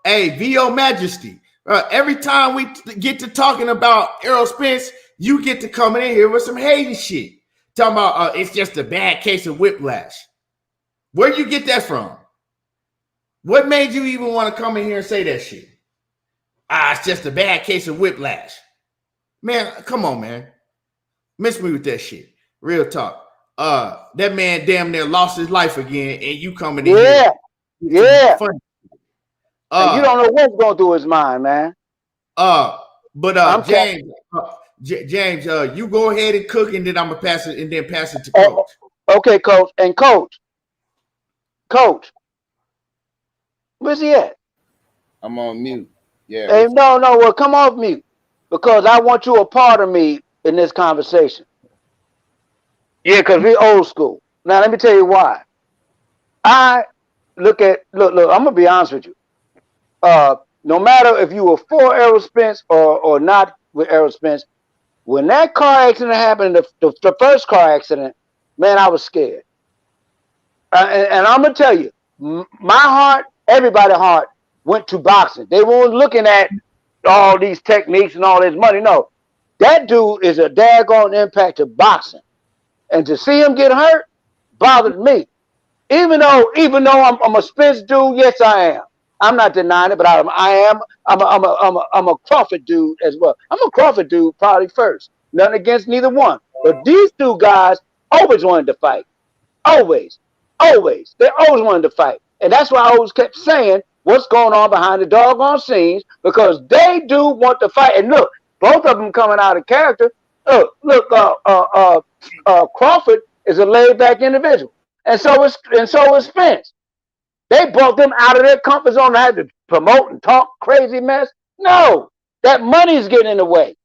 Hey, VO Majesty. Every time we get to talking about Errol Spence, you get to coming in here with some hating shit. Talking about it's just a bad case of whiplash. Where you get that from? What made you even want to come in here and say that shit? It's just a bad case of whiplash. Man, come on, man. Miss me with that shit. Real talk. That man damn near lost his life again, and you coming in here. Yeah. Funny. You don't know what's going through his mind, man. James, you go ahead and cook, and then I'm gonna pass it to Coach. Okay, Coach. And Coach, where's he at? I'm on mute. Yeah. Hey, no. Well, come off mute because I want you a part of me in this conversation. Yeah, because we're old school. Now, let me tell you why. Look. I'm gonna be honest with you. No matter if you were for Errol Spence or not with Errol Spence, when that car accident happened, the first car accident, man, I was scared. And I'm gonna tell you, my heart, everybody's heart, went to boxing. They weren't looking at all these techniques and all this money. No, that dude is a daggone impact to boxing, and to see him get hurt bothered me. Even though I'm a Spence dude, yes I am. I'm not denying it, but I'm a Crawford dude as well. I'm a Crawford dude probably first. Nothing against neither one, but these two guys always wanted to fight. Always. They always wanted to fight. And that's why I always kept saying what's going on behind the doggone scenes, because they do want to fight. And look, both of them coming out of character. Crawford is a laid-back individual. And so is Spence. They brought them out of their comfort zone and had to promote and talk crazy mess. No, that money's getting in the way.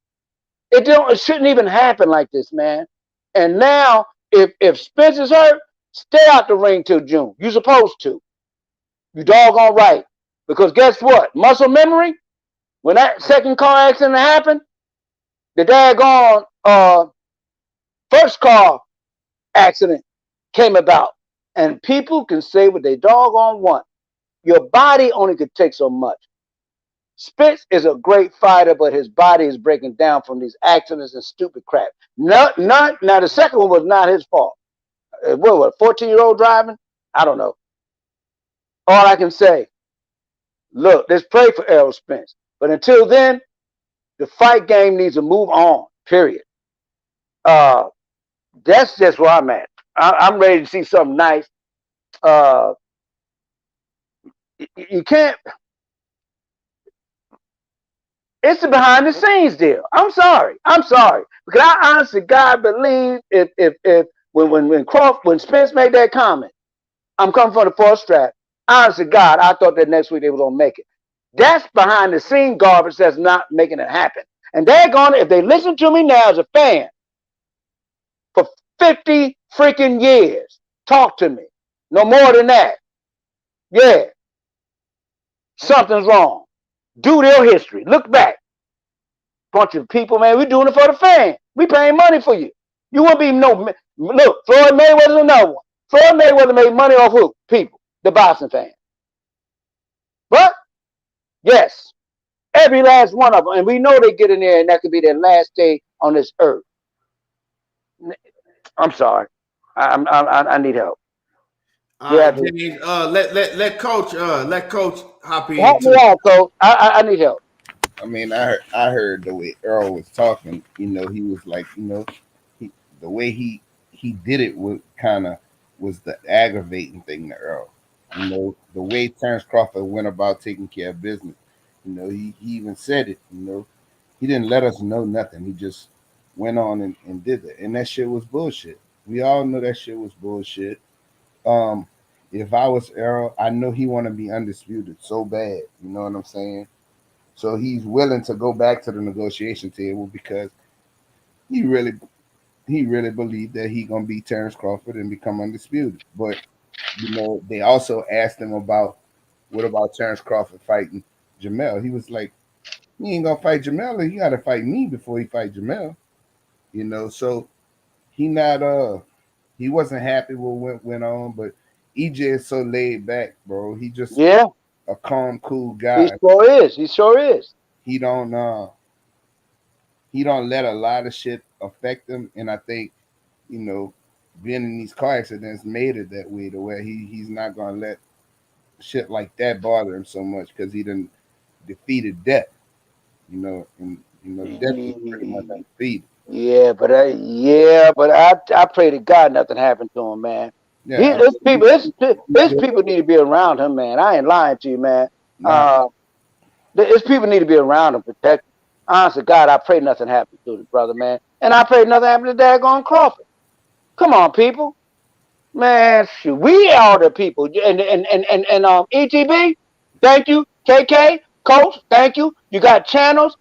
It shouldn't even happen like this, man. And now, if Spence is hurt, stay out the ring till June. You're supposed to. You doggone right. Because guess what? Muscle memory, when that second car accident happened, the daggone first car accident came about. And people can say what they doggone want. Your body only could take so much. Spence is a great fighter, but his body is breaking down from these accidents and stupid crap. Now, the second one was not his fault. What, 14-year-old driving? I don't know. All I can say, Look, let's pray for Errol Spence. But until then, the fight game needs to move on. Period. That's just where I'm at. I'm ready to see something nice. You can't. It's a behind the scenes deal. I'm sorry. Because I honestly, God, believe if when Spence made that comment, I'm coming for the fourth strap. Honestly, God, I thought that next week they were gonna make it. That's behind the scene garbage that's not making it happen. And they're gonna, if they listen to me now as a fan for 50 freaking years, talk to me. No more than that. Yeah. Something's wrong. Do their history. Look back. Bunch of people, man, we doing it for the fan. We paying money for you. You won't be look, Floyd Mayweather's another one. Floyd Mayweather made money off who? People, the boxing fans. But yes, every last one of them, and we know they get in there, and that could be their last day on this earth. I'm sorry, I need help. All right, James, let coach hop in. Help me out, Coach. I need help. I mean, I heard the way Earl was talking. You know, he was like, you know, the way he did it was the aggravating thing to Earl. You know, the way Terrence Crawford went about taking care of business. You know, he even said it. You know, he didn't let us know nothing. He just went on and did it, and that shit was bullshit. We all know that shit was bullshit. If I was Errol, I know he want to be undisputed so bad. You know what I'm saying? So he's willing to go back to the negotiation table because he really believed that he gonna beat Terrence Crawford and become undisputed. But you know, they also asked him about what about Terrence Crawford fighting Jamel. He was like, he ain't gonna fight Jamel. He gotta fight me before he fight Jamel. You know, so he wasn't happy with what went on. But EJ is so laid back, bro. He just a calm, cool guy. He sure is. He don't let a lot of shit affect him, and I think, you know, being in these car accidents made it that way to where he's not gonna let shit like that bother him so much because he done defeated death, you know, and you know death is pretty much undefeated. Yeah, but I pray to God nothing happened to him, man. Yeah, his people need to be around him, man. I ain't lying to you, man. His people need to be around him, protect him. Honestly, God, I pray nothing happens to the brother, man. And I pray nothing happens to daggone Crawford. Come on, people. Man, shoot, we are the people. And ETB, thank you. KK, Coach, thank you. You got channels.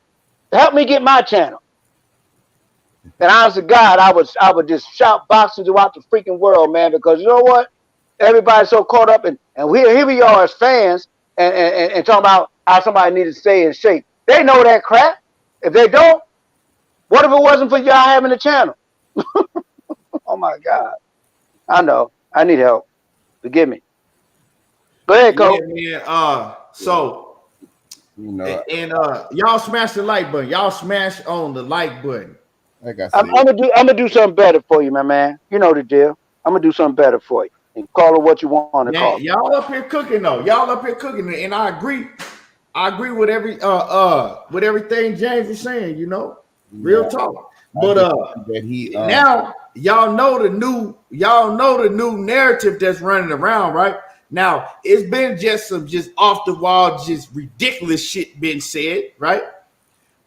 Help me get my channel. And honestly, God, I would just shout boxing throughout the freaking world, man, because you know what? Everybody's so caught up in, and here we are as fans and talking about how somebody needs to stay in shape. They know that crap. If they don't, what if it wasn't for y'all having a channel? Oh my God. I know. I need help. Forgive me. Go ahead, Coach. Yeah, so you know, and y'all smash the like button. Y'all smash on the like button. Like I said, I'm gonna do something better for you, my man. You know the deal. I'm gonna do something better for you. And call it what you want to call it. Y'all up here cooking though. Y'all up here cooking, and I agree. I agree with with everything James was saying. You know, real talk. But now y'all know the new narrative that's running around, right? Now it's been just off the wall, just ridiculous shit been said, right?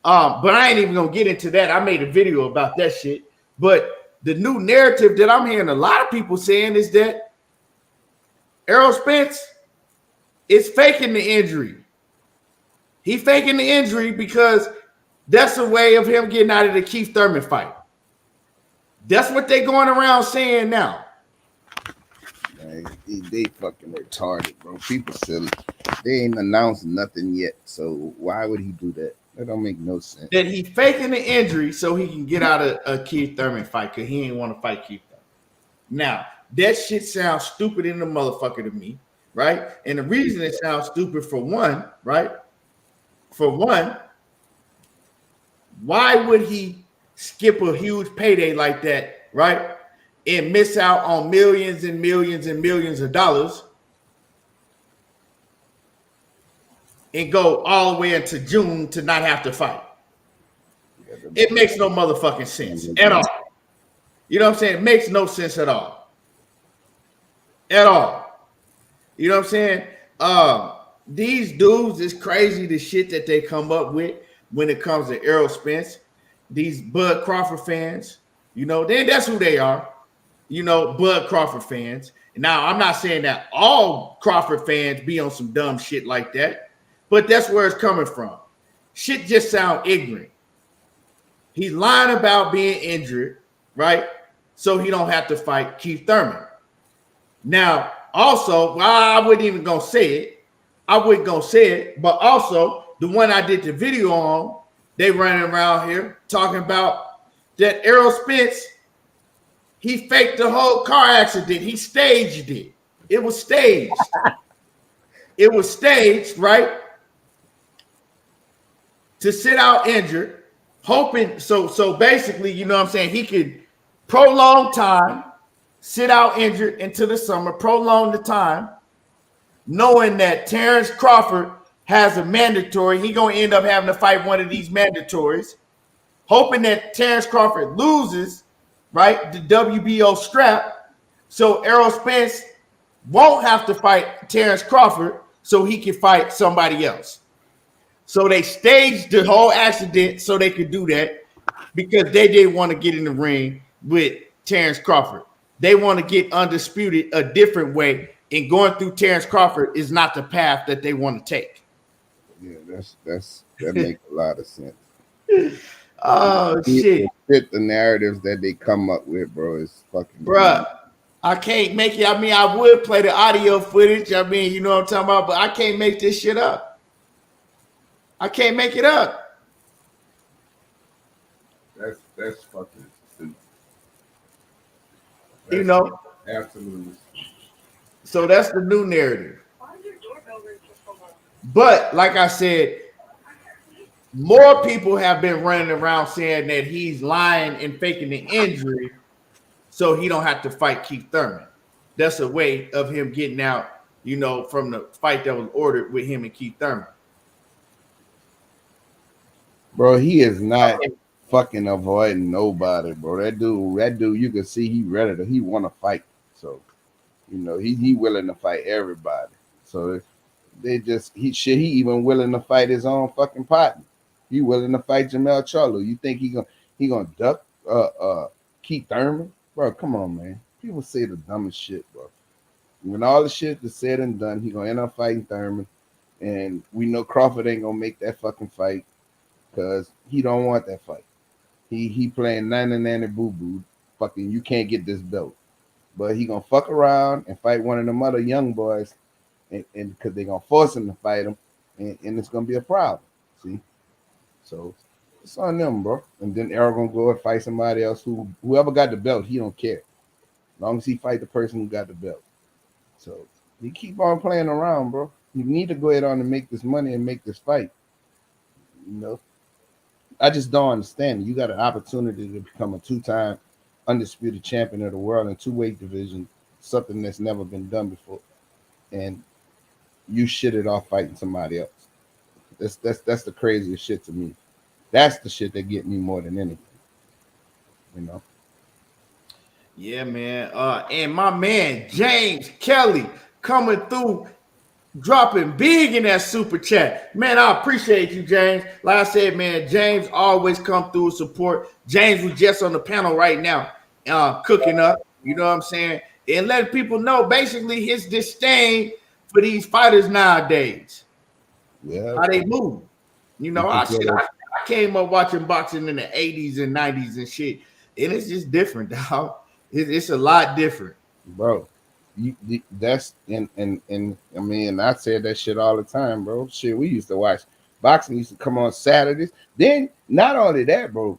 But I ain't even gonna get into that. I made a video about that shit. But the new narrative that I'm hearing a lot of people saying is that Errol Spence is faking the injury. He faking the injury because that's a way of him getting out of the Keith Thurman fight. That's what they going around saying now. They fucking retarded, bro. People silly. They ain't announced nothing yet, so why would he do that? That don't make no sense. That he faking the injury so he can get out of a Keith Thurman fight because he ain't want to fight Keith Thurman. Now, that shit sounds stupid in the motherfucker to me, right? And the reason it sounds stupid for one, right? For one, why would he skip a huge payday like that, right? And miss out on millions and millions and millions of dollars and go all the way into June to not have to fight. It makes no motherfucking sense at all. You know what I'm saying? It makes no sense at all. At all. You know what I'm saying? These dudes, it's crazy the shit that they come up with when it comes to Errol Spence. These Bud Crawford fans, you know, then that's who they are. You know, Bud Crawford fans. Now, I'm not saying that all Crawford fans be on some dumb shit like that, but that's where it's coming from. Shit just sound ignorant. He's lying about being injured, right? So he don't have to fight Keith Thurman. Now, also, well, I wasn't even gonna say it. I wasn't gonna say it, but also the one I did the video on, they running around here talking about that Errol Spence, he faked the whole car accident. He staged it. It was staged. It was staged, right? To sit out injured, hoping so basically, you know what I'm saying, he could prolong time, sit out injured into the summer, prolong the time, knowing that Terrence Crawford has a mandatory. He gonna end up having to fight one of these mandatories, hoping that Terrence Crawford loses, right, the WBO strap, so Errol Spence won't have to fight Terrence Crawford, so he can fight somebody else. So they staged the whole accident so they could do that because they didn't want to get in the ring with Terrence Crawford. They want to get undisputed a different way, and going through Terrence Crawford is not the path that they want to take. Yeah, that makes a lot of sense. Oh shit! Fit the narratives that they come up with, bro. It's fucking. Bruh, I can't make it. I mean, I would play the audio footage. I mean, you know what I'm talking about, but I can't make this shit up. I can't make it up. That's fucking stupid. You know, Absolutely. So that's the new narrative. But like I said, more people have been running around saying that he's lying and faking the injury so he don't have to fight Keith Thurman. That's a way of him getting out, you know, from the fight that was ordered with him and Keith Thurman. Bro, he is not fucking avoiding nobody, bro. That dude, you can see he ready to, he want to fight. So, you know, he willing to fight everybody. So he even willing to fight his own fucking partner. He willing to fight Jamel Charlo. You think he gonna duck Keith Thurman? Bro, come on, man. People say the dumbest shit, bro. When all the shit is said and done, he gonna end up fighting Thurman. And we know Crawford ain't gonna make that fucking fight because he don't want that fight. He playing nanny boo-boo. Fucking, you can't get this belt. But he gonna fuck around and fight one of them other young boys, and because they gonna force him to fight him, and it's gonna be a problem. See, so it's on them, bro. And then Errol gonna go and fight somebody else whoever got the belt. He don't care, as long as he fight the person who got the belt. So he keep on playing around, bro. You need to go ahead on and make this money and make this fight. You know, I just don't understand. You got an opportunity to become a 2-time undisputed champion of the world in 2 weight division, something that's never been done before, and you shit it off fighting somebody else. That's the craziest shit to me. That's the shit that get me more than anything. You know. Yeah, man. And my man James Kelly coming through, dropping big in that super chat. Man, I appreciate you, James. Like I said, man, James always come through support. James was just on the panel right now, cooking up, you know what I'm saying? And letting people know basically his disdain for these fighters nowadays. Yeah. How they move. You know, I came up watching boxing in the 80s and 90s and shit. And it's just different, dog. It's a lot different. Bro. That's and I mean, I said that shit all the time, bro. Shit, we used to watch boxing, used to come on Saturdays. Then not only that, bro,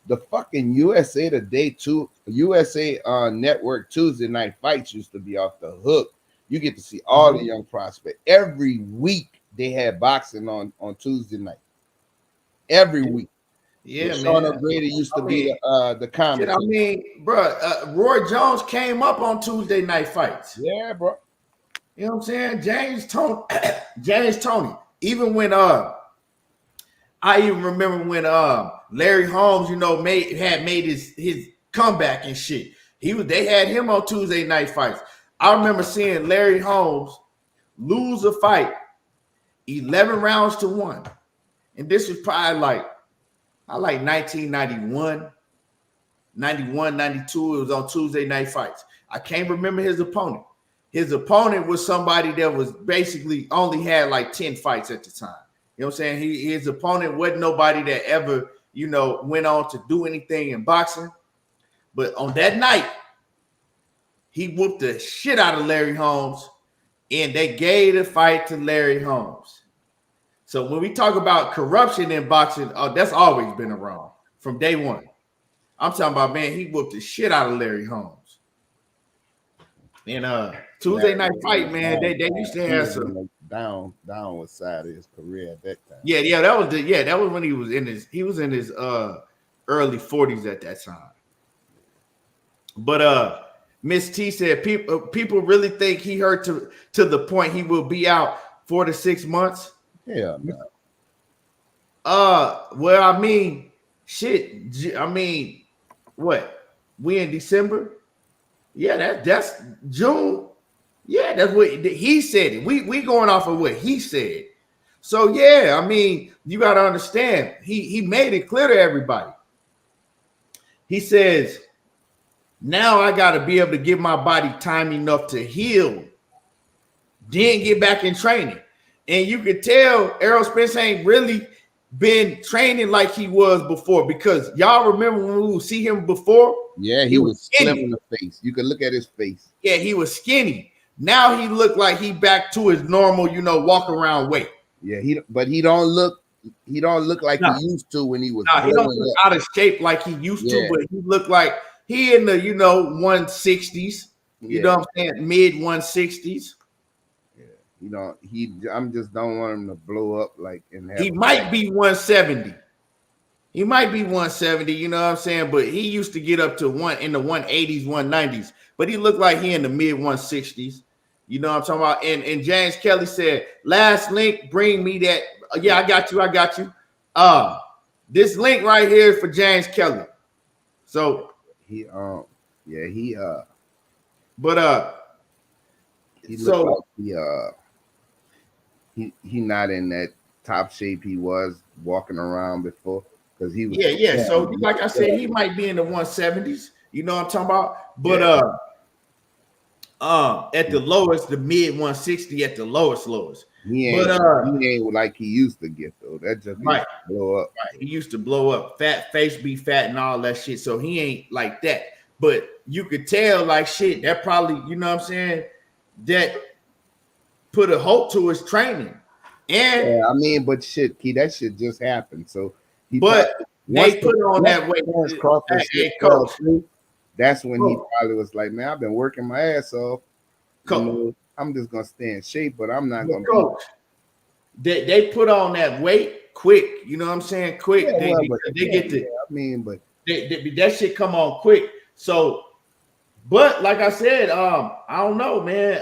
the fucking USA Today USA Network Tuesday night fights used to be off the hook. You get to see all the young prospects every week. They had boxing on Tuesday night. Every week. Yeah, Sean man. O'Grady used to be the commentator. I mean, bro, Roy Jones came up on Tuesday night fights. Yeah, bro. You know what I'm saying? James Tony even when I even remember when Larry Holmes, you know, had made his comeback and shit. They had him on Tuesday night fights. I remember seeing Larry Holmes lose a fight 11 rounds to 1. And this was probably like 1991, 91, 92. It was on Tuesday night fights. I can't remember his opponent. His opponent was somebody that was basically only had like 10 fights at the time. You know what I'm saying? His opponent wasn't nobody that ever, you know, went on to do anything in boxing. But on that night, he whooped the shit out of Larry Holmes, and they gave the fight to Larry Holmes. So when we talk about corruption in boxing, that's always been around from day one. I'm talking about, man, he whooped the shit out of Larry Holmes. And Tuesday night fight, man, they used to have some down was side of his career at that time. Yeah, that was when he was in his early 40s at that time. But Miss T said people really think he hurt to the point he will be out 4 to 6 months. Yeah, no. Well, I mean, shit. I mean, what? We in December? Yeah, that's June. Yeah, that's what he said. It. We going off of what he said. So yeah, I mean, you got to understand. He made it clear to everybody. He says, now I got to be able to give my body time enough to heal, then get back in training. And you could tell Errol Spence ain't really been training like he was before, because y'all remember when we would see him before? Yeah, he was slim in the face. You could look at his face. Yeah, he was skinny. Now he looked like he back to his normal, you know, walk around weight. Yeah, he don't look like he used to when he was. He don't look out of shape like he used to, but he looked like he in the 160s. You know what I'm saying? Mid 160s. I'm just don't want him to blow up like in. He might be 170. He might be 170, you know what I'm saying? But he used to get up to in the 180s, 190s. But he looked like he in the mid 160s. You know what I'm talking about? And James Kelly said, last link, bring me that. Yeah, I got you. This link right here is for James Kelly. So he not in that top shape he was walking around before, because he was So like I said, he might be in the 170s. You know what I'm talking about? But at the lowest, the mid 160 at the lowest. He ain't like he used to get though. That just right. Blow up. Right. He used to blow up. Fat face be fat and all that shit. So he ain't like that. But you could tell like shit. That probably, you know what I'm saying? That put a hope to his training. And I mean, but shit, Key, that shit just happened. So they put on that weight. Coach. That's when he probably was like, man, I've been working my ass off. I'm just gonna stay in shape, but I'm not gonna. Coach, they put on that weight quick. You know what I'm saying? Quick. They get the. I mean, but that shit come on quick. So, but like I said, I don't know, man.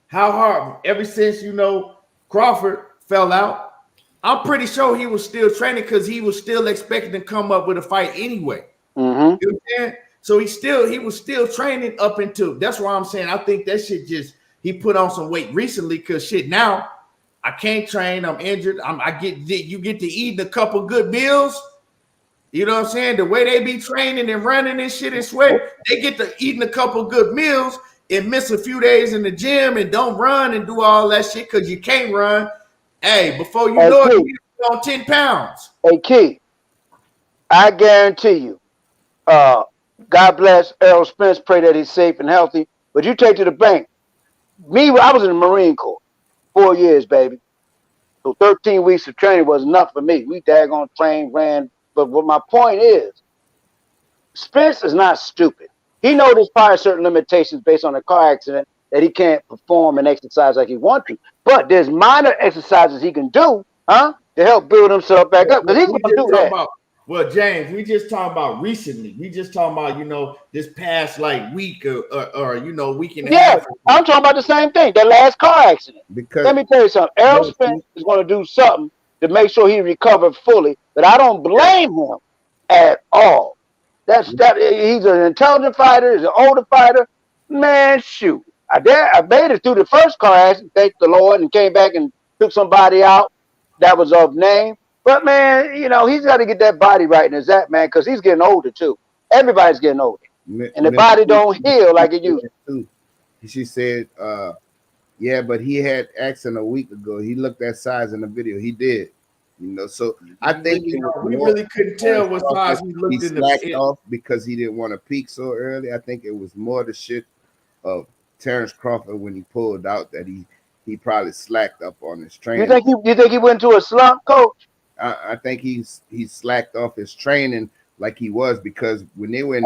How hard? Ever since Crawford fell out, I'm pretty sure he was still training because he was still expecting to come up with a fight anyway. Mm-hmm. You know what I'm saying? So he was still training up until. That's why I'm saying I think that shit he put on some weight recently because shit now I can't train. I'm injured. You get to eat a couple good meals. You know what I'm saying? The way they be training and running and shit and sweat, they get to eating a couple good meals and miss a few days in the gym and don't run and do all that shit because you can't run. Hey, before you know it, you're on 10 pounds. Hey, Key, I guarantee you, God bless Errol Spence. Pray that he's safe and healthy. But you take to the bank. I was in the Marine Corps 4 years, baby. So 13 weeks of training was enough for me. We daggone trained, ran. But what my point is, Spence is not stupid. He knows there's probably certain limitations based on a car accident that he can't perform and exercise like he wants to. But there's minor exercises he can do, to help build himself back up. Because he's going to do that. Well, James, we just talking about recently. We just talking about, you know, this past like week or you know, week and a half. I'm talking about the same thing. That last car accident. Because Let me tell you something. Errol Spence is going to do something to make sure he recovers fully. But I don't blame him at all. He's an intelligent fighter. He's an older fighter. Man, shoot. I made it through the first car accident, thank the Lord, and came back and took somebody out that was of name. But, man, you know, he's got to get that body right in his act, man, because he's getting older, too. Everybody's getting older. And the body don't heal like it used to. She said, yeah, but he had accident a week ago. He looked that size in the video. He did. You know, so I think we really couldn't tell what size he looked in the slacked off because he didn't want to peak so early. I think it was more the shit of Terrence Crawford when he pulled out that he probably slacked up on his training. You think he went into a slump, Coach? I think he slacked off his training like he was, because when they were in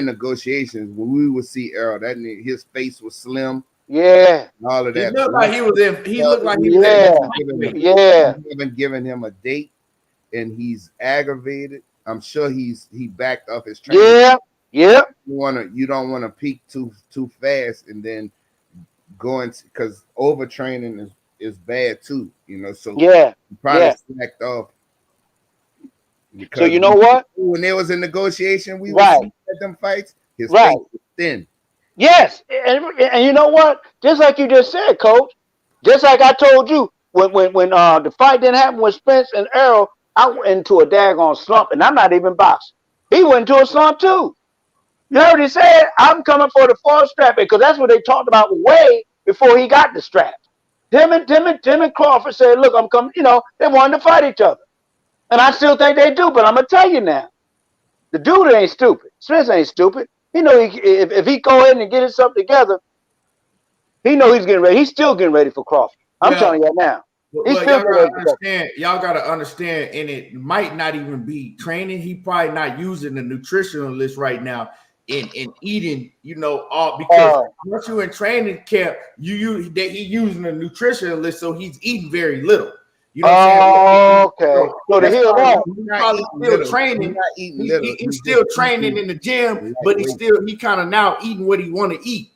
negotiations, when we would see Errol, his face was slim. Yeah, and all of that. He looked like he was in. He looked like he was in. Yeah. Haven't given him a date, and he's aggravated. I'm sure he backed off his training. Yeah. You don't want to peak too fast and then go into, because overtraining is bad too. You know, so he probably slacked off. So you know what? When there was a negotiation, we would see at them fights. His face was thin. Yes, and you know what? Just like you just said, Coach. Just like I told you, when the fight didn't happen with Spence and Errol, I went into a daggone slump, and I'm not even boxing. He went into a slump too. You heard he said, "I'm coming for the fourth strap," because that's what they talked about way before he got the strap. Tim and Crawford said, "Look, I'm coming." You know, they wanted to fight each other, and I still think they do. But I'm gonna tell you now, the dude ain't stupid. Spence ain't stupid. He know if he go ahead and get himself together, he know he's getting ready. He's still getting ready for Crawford. I'm telling you now. Y'all gotta understand, and it might not even be training. He probably not using the nutritional list right now in eating, you know, all because once you're in training camp, he using the nutritional list, so he's eating very little. You know what I'm saying? Okay. So to heal that, he's probably still training. He's still training in the gym, but he kind of now eating what he want to eat.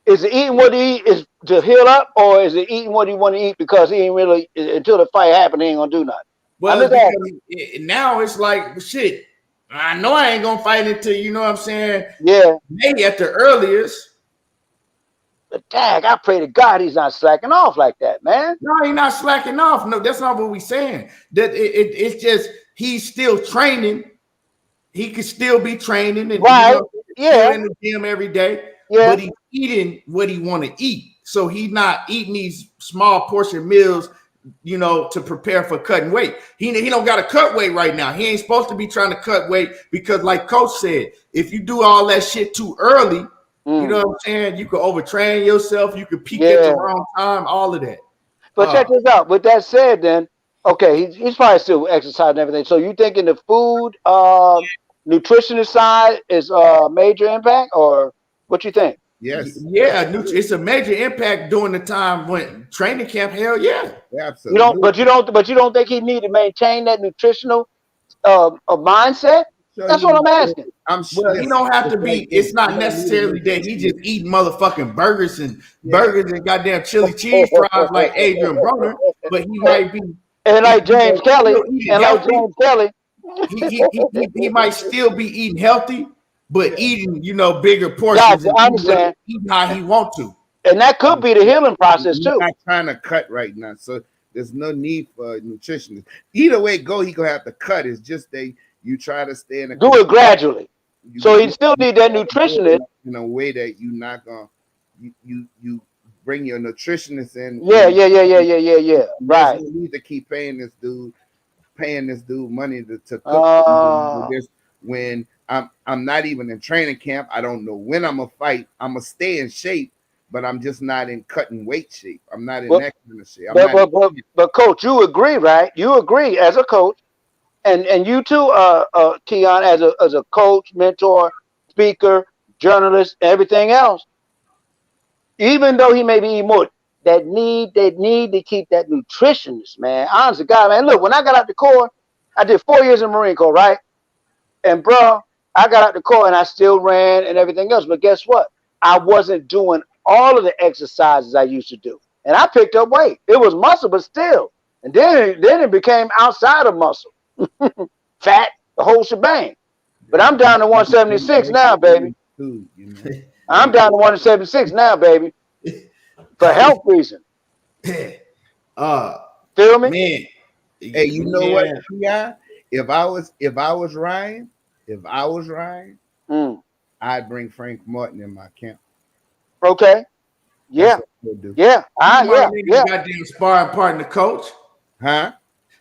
Is it eating what he eat is to heal up, or is it eating what he want to eat because he ain't really, until the fight happen, he ain't gonna do nothing? Well, now it's like shit. I know I ain't gonna fight until, you know what I'm saying? Yeah. Maybe at the earliest. But dang, I pray to God he's not slacking off like that, man. No, he's not slacking off. No, that's not what we're saying. That it's just he's still training. He could still be training and still in the gym every day. Yeah. But he's eating what he want to eat. So he's not eating these small portion meals, you know, to prepare for cutting weight. He don't got to cut weight right now. He ain't supposed to be trying to cut weight because, like Coach said, if you do all that shit too early, you know what I'm saying? You could overtrain yourself. You could peak at the wrong time. All of that. But check this out. With that said, then, okay, he's probably still exercising and everything. So you thinking the food, nutritionist side is a major impact, or what you think? Yes. Yeah, it's a major impact during the time when training camp. Hell yeah. Absolutely. But you don't think he need to maintain that nutritional mindset? That's what I'm asking. I'm sure he don't have to be. It's not necessarily that he just eating motherfucking burgers and goddamn chili cheese fries like Adrian Broner, but he might be and like James Kelly he might still be eating healthy, but eating, you know, bigger portions. I understand. Eating how he want to, and that could be the healing process too. He's not trying to cut right now, so there's no need for a nutritionist. Either way he gonna have to cut. It's just you try to stay in do it gradually. So he still need that nutritionist in a way that you're not gonna you bring your nutritionist in. Yeah. Right. You need to keep paying this dude money to cook this when I'm not even in training camp. I don't know when I'm gonna fight. I'm gonna stay in shape, but I'm just not in cutting weight shape. I'm not in that kind of shape. But Coach, you agree, right? You agree as a coach. And you too, Keon, as a coach, mentor, speaker, journalist, everything else. Even though he may be eating more, they need to keep that nutritionist, man. Honest to God, man. Look, when I got out the Corps, I did 4 years in the Marine Corps, right? And bro, I got out the Corps and I still ran and everything else. But guess what? I wasn't doing all of the exercises I used to do. And I picked up weight. It was muscle, but still. And then it became outside of muscle. Fat, the whole shebang. But I'm down to 176 now, baby. I'm down to 176 now, baby. For health reasons. Feel me? Man. Hey, you know what, P.I.? If I was Ryan, I'd bring Frank Martin in my camp. Okay. Yeah. Yeah. Yeah. Goddamn sparring partner, coach. Huh?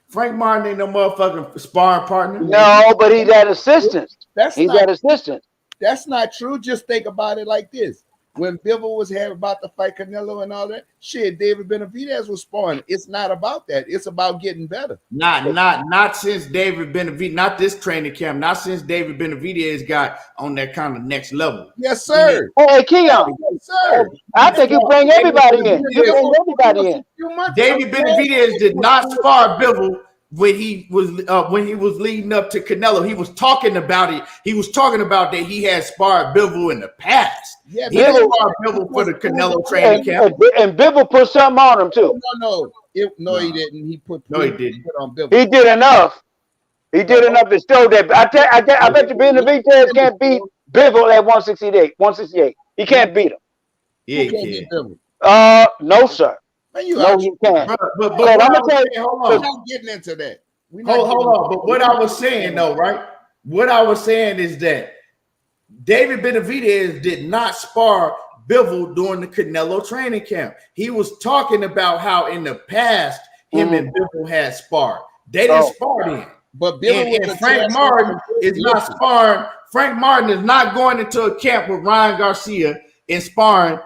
Frank Martin ain't no motherfucking sparring partner. No, but he's that assistant. That assistant. That's not true. Just think about it like this. When Bivol was about to fight Canelo and all that, shit, David Benavidez was sparring. It's not about that. It's about getting better. Not since David Benavidez, not this training camp, not since David Benavidez got on that kind of next level. Yes, sir. Hey, Keon. Yes, sir. I think you bring everybody in. You bring everybody in. David Benavidez did not spar Bivol when he was leading up to Canelo. He was talking about it. He was talking about that he had sparred Bivol in the past. Yeah, he didn't spar Bivol for the Canelo training camp. And Bivol put something on him too. No, he didn't. He put on Bivol. He did enough. He did enough to show that. I bet you Benavidez can't beat Bivol at 168. He can't beat him. Yeah, he can. No, sir. Man, you can't. But I'm gonna tell you, hold on. We're not getting into that. Hold on. But what I was saying though, right? What I was saying is that David Benavidez did not spar Bivol during the Canelo training camp. He was talking about how in the past him and Bivol had sparred. They didn't spar then. But Bivol and Frank Martin is not sparring. Frank Martin is not going into a camp with Ryan Garcia and sparring.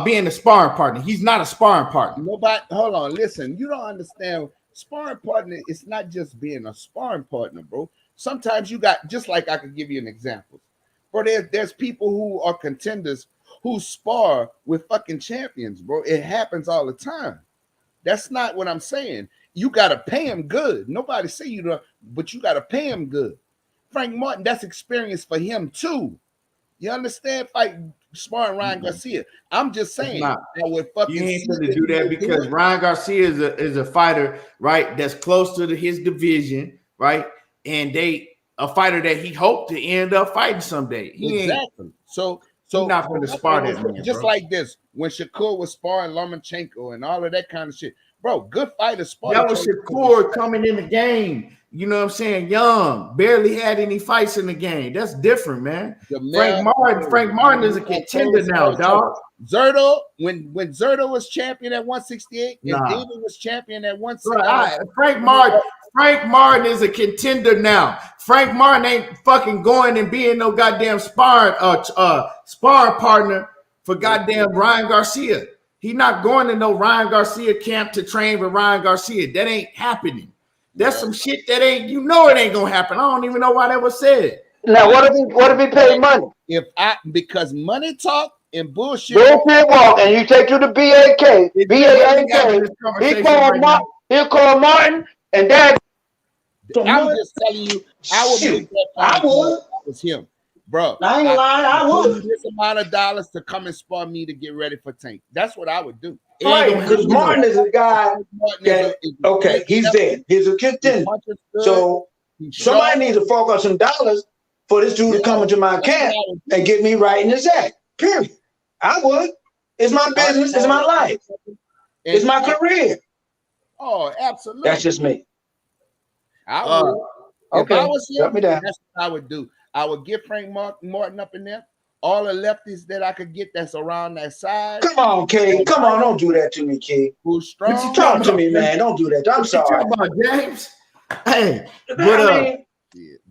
Being a sparring partner. He's not a sparring partner. Nobody, hold on, listen. You don't understand. Sparring partner, it's not just being a sparring partner, bro. Sometimes you got, just like I could give you an example. Bro, there's people who are contenders who spar with fucking champions, bro. It happens all the time. That's not what I'm saying. You got to pay him good. Nobody say you don't, but you got to pay him good. Frank Martin, that's experience for him too. You understand? Sparring Ryan Garcia. I'm just saying. You ain't going to do that because Ryan Garcia is a fighter, right? That's close to his division, right? And a fighter that he hoped to end up fighting someday. Exactly. So not going to spar that man, just like this. When Shakur was sparring Lomachenko and all of that kind of shit, bro. Good fighters spar. That was Shakur coming in the game. You know what I'm saying? Young, barely had any fights in the game. That's different, man. Frank Martin is a contender now, dog. Zerto, when Zerto was champion at 168, and David was champion at 168. Frank Martin is a contender now. Frank Martin ain't fucking going and being no goddamn sparring partner for goddamn Ryan Garcia. He not going to no Ryan Garcia camp to train with Ryan Garcia. That ain't happening. That's some shit that ain't, it ain't gonna happen. I don't even know why that was said. Now, what if he paid money? Because money talk and bullshit. Bullshit walk, and you take to the BAK. He'll call Martin and Dad. I'm just telling you, I would make that. I would. That was him, bro. I ain't lying. I would. This amount of dollars to come and spar me to get ready for Tank. That's what I would do. Right, because Martin is a guy that, he's dead. He's a contender. So somebody needs to fork out some dollars for this dude to come into my camp and get me right in his act. Period. I would. It's my business. It's my life. It's my career. Oh, absolutely. That's just me. I would. Okay. If I was him, that's what I would do. I would get Frank Martin up in there. All the lefties that I could get that's around that size. Come on, Kay. Come on, don't do that to me, Kay. Who's strong? Talk to me, man. Don't do that. I'm sorry. About James. Hey,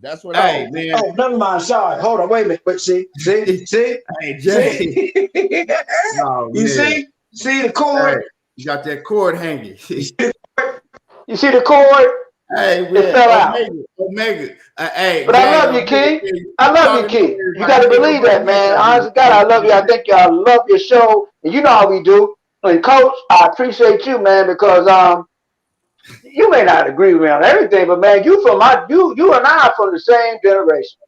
that's what I man. Oh, never mind. Sorry. Hold on. Wait a minute. But see. Hey, James. You see the cord? Hey, you got that cord hanging. You see the cord? Hey, man. It fell out. Omega. Hey, but I love you, Key. I love you, Key. You got to believe that, man. Honestly, God, I love you. I think I love your show. And you know how we do. And Coach, I appreciate you, man, because You may not agree with me on everything, but man, you and I are from the same generation.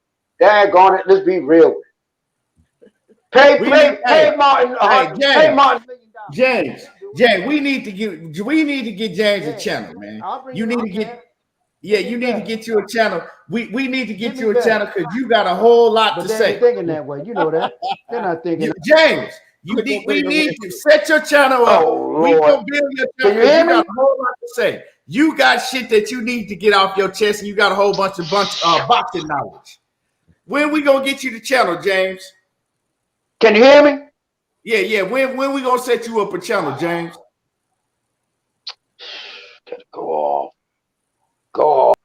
Daggone it, let's be real with it. Pay Martin pay Martin $1 million. James, we need to get James a channel, man. You need to get you need to get you a channel. We need to get you a channel because you got a whole lot to say. Thinking that way, you know that. They're not thinking. James, we need to set your channel up. We gonna build your channel. You got a whole lot to say. You got shit that you need to get off your chest, and you got a whole bunch of boxing knowledge. When we gonna get you the channel, James? Can you hear me? Yeah. When we gonna set you up a channel, James? Go off.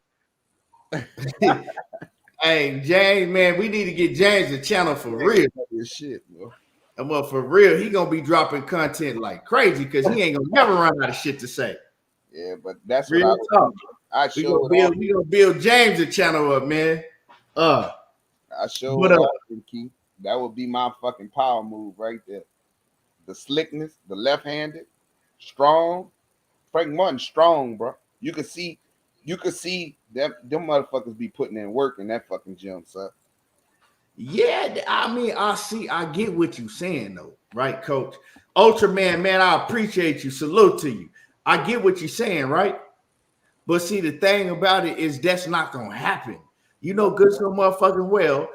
Hey, James, man, we need to get James a channel for real. This shit, bro. And well, for real, he gonna be dropping content like crazy because he ain't gonna never run out of shit to say. Yeah, but that's real what we gonna build James a channel up, man. I showed Keith. That would be my fucking power move right there. The slickness, the left-handed, strong. Frank Martin strong, bro. You could see them motherfuckers be putting in work in that fucking gym, son. Yeah, I mean, I get what you're saying though, right, Coach? Ultraman, man, I appreciate you. Salute to you. I get what you're saying, right? But see, the thing about it is that's not gonna happen. You know, good so motherfucking well.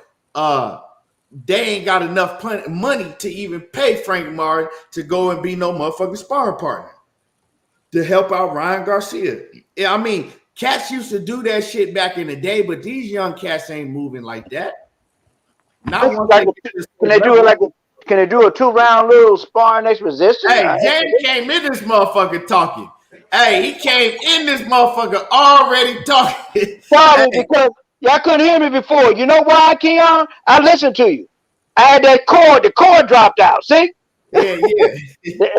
They ain't got enough money to even pay Frank Martin to go and be no motherfucking sparring partner to help out Ryan Garcia. I mean, cats used to do that shit back in the day, but these young cats ain't moving like that. Not can they do a 2-round little sparring exposition? Hey, James came in this motherfucker talking. Hey, he came in this motherfucker already talking. Sorry, because y'all couldn't hear me before. You know why, Keon? I listened to you. I had that cord. The cord dropped out. See? Yeah.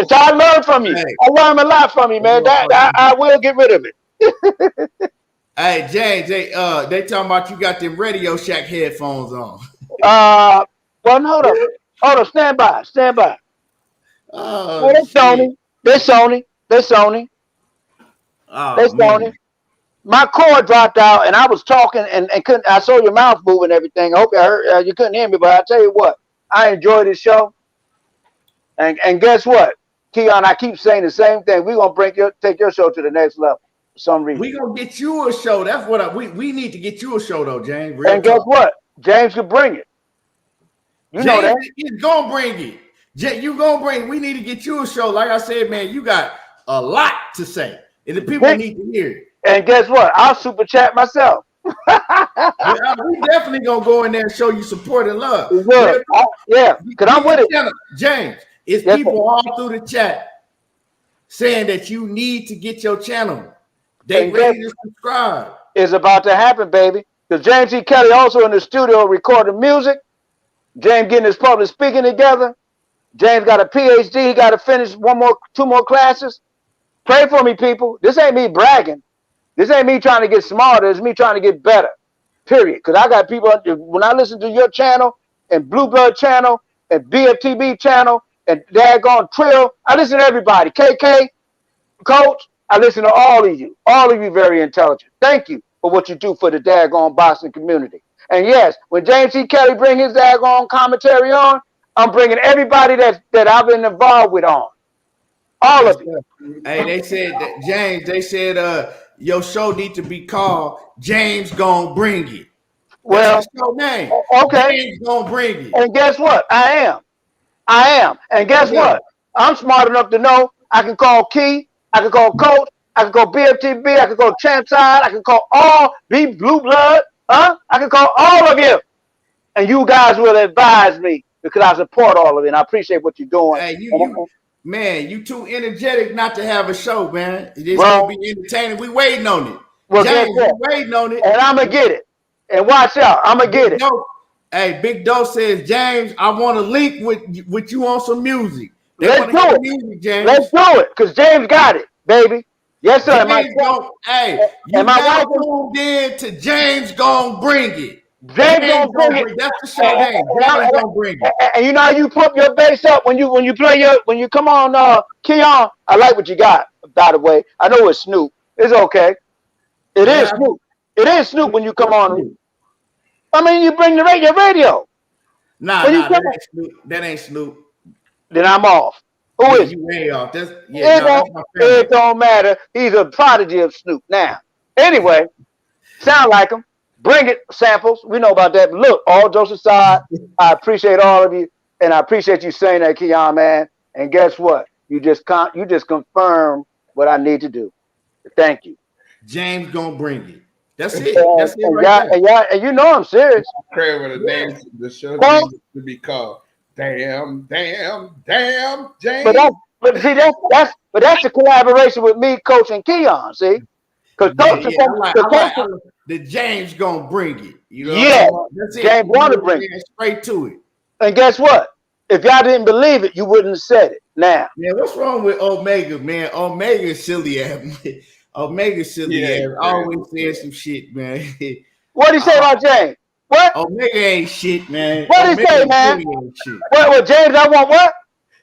So I learned from you. Hey. I learned a lot from you, man. I will get rid of it. Hey, James, they talking about you got them Radio Shack headphones on. Well, hold up. Stand by. Oh, they're Sony. They're Sony. Oh, they're Sony. Man. My cord dropped out, and I was talking, and couldn't. I saw your mouth move and everything. I hope you heard. You couldn't hear me, but I tell you what, I enjoyed this show. And guess what, Keon? I keep saying the same thing. We're gonna take your show to the next level for some reason. We gonna get you a show. That's what we need to get you a show though, James. And guess what? James could bring it. You know that he's gonna bring it. You gonna bring. We need to get you a show. Like I said, man, you got a lot to say, and the people need to hear it. And guess what? I'll super chat myself. We definitely gonna go in there and show you support and love. Yeah, because I'm with it. James, it's people all through the chat saying that you need to get your channel. They ready to subscribe. It's about to happen, baby. Because James E. Kelly also in the studio recording music. James getting his public speaking together. James got a PhD. He got to finish 2 more classes. Pray for me, people. This ain't me bragging. This ain't me trying to get smarter. It's me trying to get better. Period. Because I got people, when I listen to your channel and Blue Blood channel and BFTB channel and Daggone Trill, I listen to everybody. KK, Coach, I listen to all of you. All of you very intelligent. Thank you for what you do for the Daggone boxing community. And yes, when James E. Kelly bring his Daggone commentary on, I'm bringing everybody that I've been involved with on. All of you. Hey, they said that James, your show need to be called James Gon' Bring It. Well, that's your name. Okay. James Gon' Bring It. And guess what? I am. And guess what? I'm smart enough to know I can call Key, I can call Coach, I can call BFTB, I can call Champside, I can call all Blue Blood, I can call all of you. And you guys will advise me because I support all of it. And I appreciate what you're doing. Hey, man, you too energetic not to have a show, man. It's gonna be entertaining. We waiting on it. Well, James, we waiting on it. And I'm gonna get it. And watch out, I'm gonna get it. Hey, Big Doe says, James, I want to link with you on some music. Let's do it. Music, James. Let's do it, because James got it, baby. Yes, sir. You got tuned in to James Gon' Bring It. James Gon' Bring It. That's the show name. James Gon' Bring It. And you know how you pump your bass up when you come on, Keon. I like what you got, by the way. I know it's Snoop, It's okay. It is Snoop. It is Snoop when you come on. I mean, you bring the radio. Nah, that ain't Snoop. That ain't Snoop. Then I'm off. Who is you way off? That's that's my family. It don't matter. He's a prodigy of Snoop. Now, anyway, sound like him. Bring it, samples. We know about that. But look, all jokes aside, I appreciate all of you, and I appreciate you saying that, Keon, man. And guess what? You just confirmed what I need to do. Thank you. James gonna bring it. That's it. That's it right there. And you know I'm serious. Pray with a name. The show to be called Damn, James. But see, that's a collaboration with me, Coach, and Keon. See, because the James gonna bring it. You know, that's it. James want to bring it straight to it. And guess what? If y'all didn't believe it, you wouldn't have said it. Now, what's wrong with Omega, man? Omega's silly ass. Omega's silly ass. Always saying some shit, man. What did he say about James? What? Omega ain't shit, man. What did he say, man? What, James? I want what?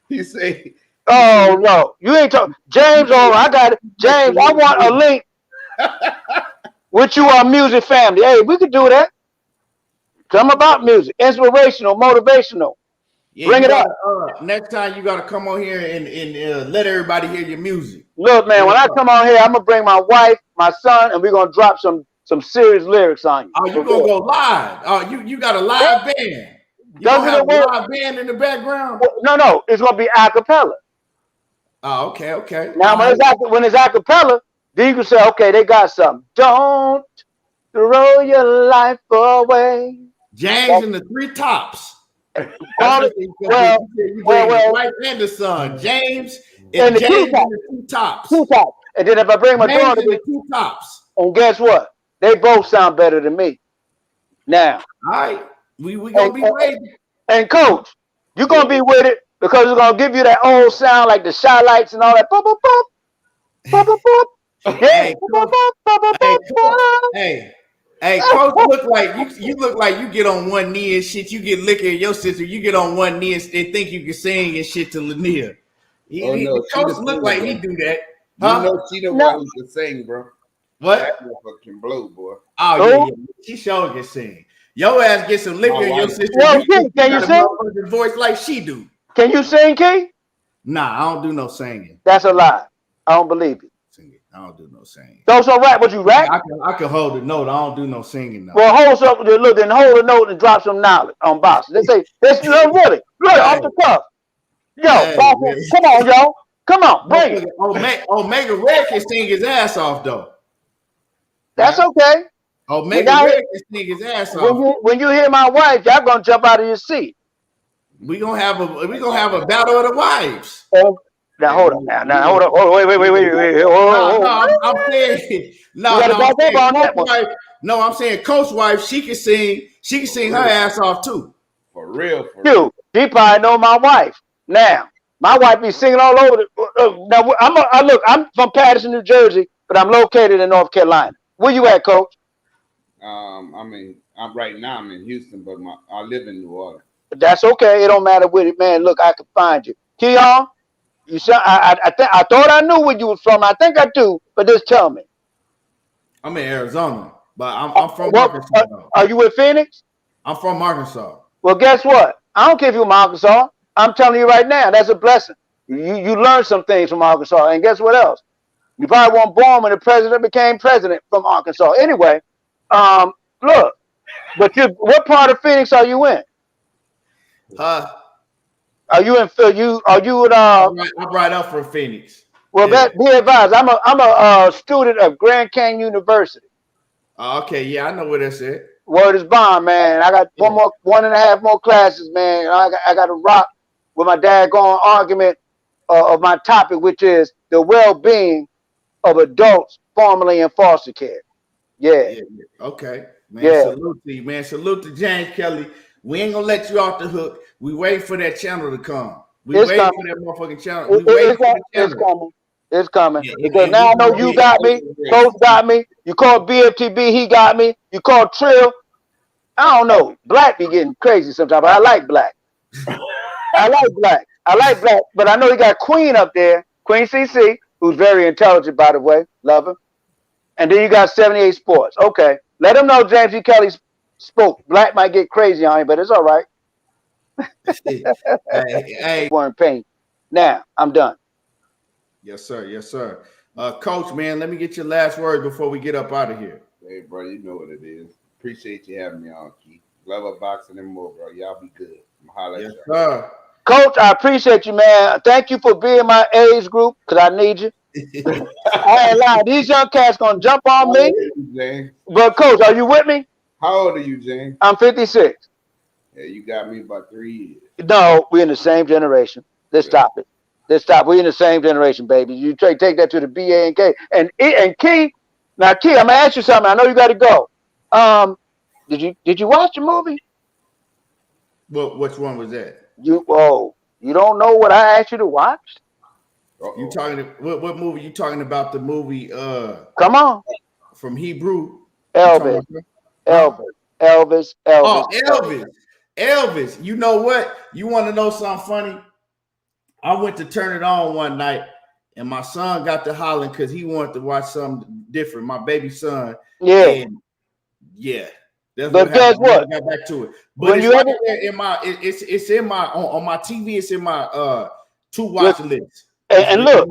He say. Oh no, you ain't talking, James. Oh, I got it, James. I want a link with you on Music Family. Hey, we could do that. Come about music, inspirational, motivational. Yeah, bring it up. Next time you gotta come on here and let everybody hear your music. Look, man, when I come on here, I'm gonna bring my wife, my son, and we're gonna drop some serious lyrics on you. Oh, you gonna go live? Oh, you got a live band? You gonna have a live band in the background? No, it's gonna be a cappella. Oh, okay. Now, when it's a cappella, then you can say, okay, they got something. Don't throw your life away. James and the Three Tops. Well, wife and the son, James and James and the Two Tops. And then if I bring my daughter, the Two Tops. And guess what? They both sound better than me. Now, all right, we gonna be waiting. And Coach, you gonna be with it because it's gonna give you that old sound like the shoutouts and all that. Boop, boop, boop. Boop, boop, boop. Hey, Coach, look like you look like you get on one knee and shit. You get liquor in your sister. You get on one knee and they think you can sing and shit to Lanier. Coach look like he do that. Huh? You know she the one who can sing, bro. What? That motherfucking blow, boy. Oh yeah. She sure can sing. Your ass get some liquor in your sister. Can you sing? Voice like she do. Can you sing, Key? Nah, I don't do no singing. That's a lie. I don't believe it. I don't do no singing. Don't so rap. What you rap? I can hold a note. I don't do no singing. No. Well, hold a note and drop some knowledge on boxing. They say this really off the cuff. Yo, come on, yo, come on, bring it. Omega Red can sing his ass off though. That's okay. Omega Red can sing his ass off. When you hear my wife, y'all gonna jump out of your seat. We gonna have a battle of the wives. Now hold on. Now hold on. Oh, wait. I'm saying no. I'm saying Coach's wife. She can sing. She can sing her ass off too. For real. Dude, she probably know my wife. Now my wife be singing all over. Now I'm from Patterson, New Jersey, but I'm located in North Carolina. Where you at, Coach? I'm right now. I'm in Houston, but I live in New Orleans. That's okay. It don't matter with it, man. Look, I can find you, Keon. You said I thought I knew where you was from. I think I do, but just tell me. I'm in Arizona, but I'm from Arkansas. Are you in Phoenix? I'm from Arkansas. Well, guess what? I don't care if you're from Arkansas. I'm telling you right now, that's a blessing. You learn some things from Arkansas, and guess what else? You probably weren't born when the president became president from Arkansas. Anyway, look, but what part of Phoenix are you in? Are you in? I'm right up from Phoenix. Well, be advised. I'm a student of Grand Canyon University. Okay, yeah, I know where that's at. Word is bond, man. I got 1.5 more classes, man. I got to rock with my daggone argument of my topic, which is the well-being of adults formerly in foster care. Yeah. Okay, man. Salute to you, man. Salute to James Kelly. We ain't gonna let you off the hook. We wait for that channel to come. We wait for that motherfucking channel. We wait for the channel. It's coming. Because now I know you got me. Coach got me. You called BFTB, he got me. You called Trill. I don't know. Black be getting crazy sometimes, but I like Black. I like Black. But I know he got Queen up there, Queen CC, who's very intelligent, by the way. Love him. And then you got 78 Sports. Okay. Let them know James E. Kelly spoke. Black might get crazy on you, but it's all right. hey. Wearing pain. Now, I'm done. Yes, sir. Yes, sir. Coach, man, let me get your last word before we get up out of here. Hey, bro, you know what it is. Appreciate you having me on, Keith. Love a boxing and more, bro. Y'all be good. I'm holla at Yes, y'all. sir. Coach, I appreciate you, man. Thank you for being my age group, because I need you. I ain't lying. These young cats gonna jump on me. How old are you, James? But Coach, are you with me? How old are you, James? I'm 56. Yeah, you got me about 3 years. No, we're in the same generation. Let's stop it. Let's stop. We're in the same generation, baby. You take that to the BA and K. And Key, now Key, I'm gonna ask you something. I know you gotta go. Did you watch the movie? Which one was that? You don't know what I asked you to watch? You talking what movie? You talking about the movie Come on. From Hebrew? Elvis. Huh? Elvis. Oh, Elvis. You know what? You want to know something funny? I went to turn it on one night, and my son got to hollering because he wanted to watch something different. My baby son. Yeah. And yeah. That's but guess what? I got back to it. But when it's right there in my it's in my on my TV, it's in my to watch list. And look,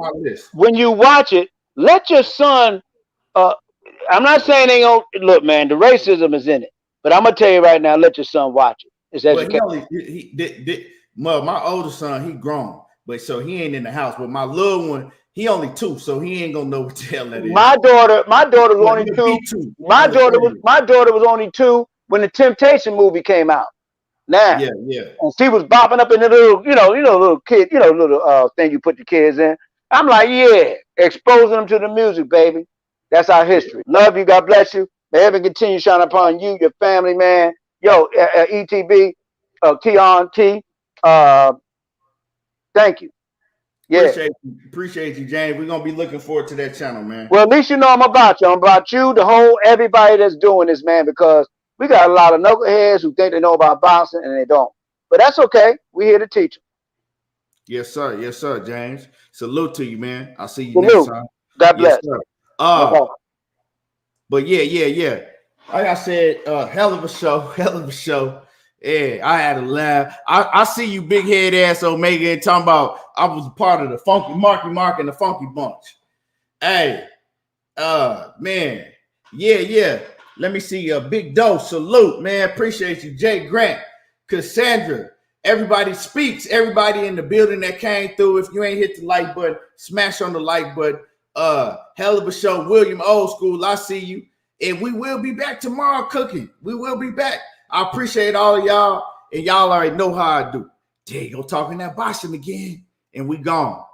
when you watch it, let your son I'm not saying they don't look, man, the racism is in it. But I'm gonna tell you right now, let your son watch it. It's education. My older son, he grown, but so he ain't in the house. But my little one, he only 2, so he ain't gonna know what the hell that is. My daughter was only 2. My daughter was only 2 when the Temptation movie came out. Now, yeah. And she was bopping up in the little, little kid, little thing you put the kids in. I'm like, yeah, exposing them to the music, baby. That's our history. Love you. God bless you. May heaven continue to shine upon you, your family, man. Yo, ETB, Keon T. Thank you. Yeah. Appreciate you, James. We're gonna be looking forward to that channel, man. Well, at least you know I'm about you. I'm about you, the whole everybody that's doing this, man, because we got a lot of knuckleheads who think they know about boxing and they don't. But that's okay. We're here to teach them. Yes, sir. Yes, sir, James. Salute to you, man. I'll see you next time. God bless. Yes, sir. But yeah. Like I said, hell of a show. Yeah, I had a laugh. I see you big head ass Omega and talking about I was part of the Funky Mark and the Funky Bunch. Hey, man. Yeah. Let me see a big dose. Salute, man. Appreciate you, Jay Grant, Cassandra. Everybody speaks. Everybody in the building that came through. If you ain't hit the like button, smash on the like button. Hell of a show. William Old School, I see you. And we will be back tomorrow cooking. We will be back. I appreciate all of y'all. And y'all already know how I do. There you go, talking that boxing again. And we gone.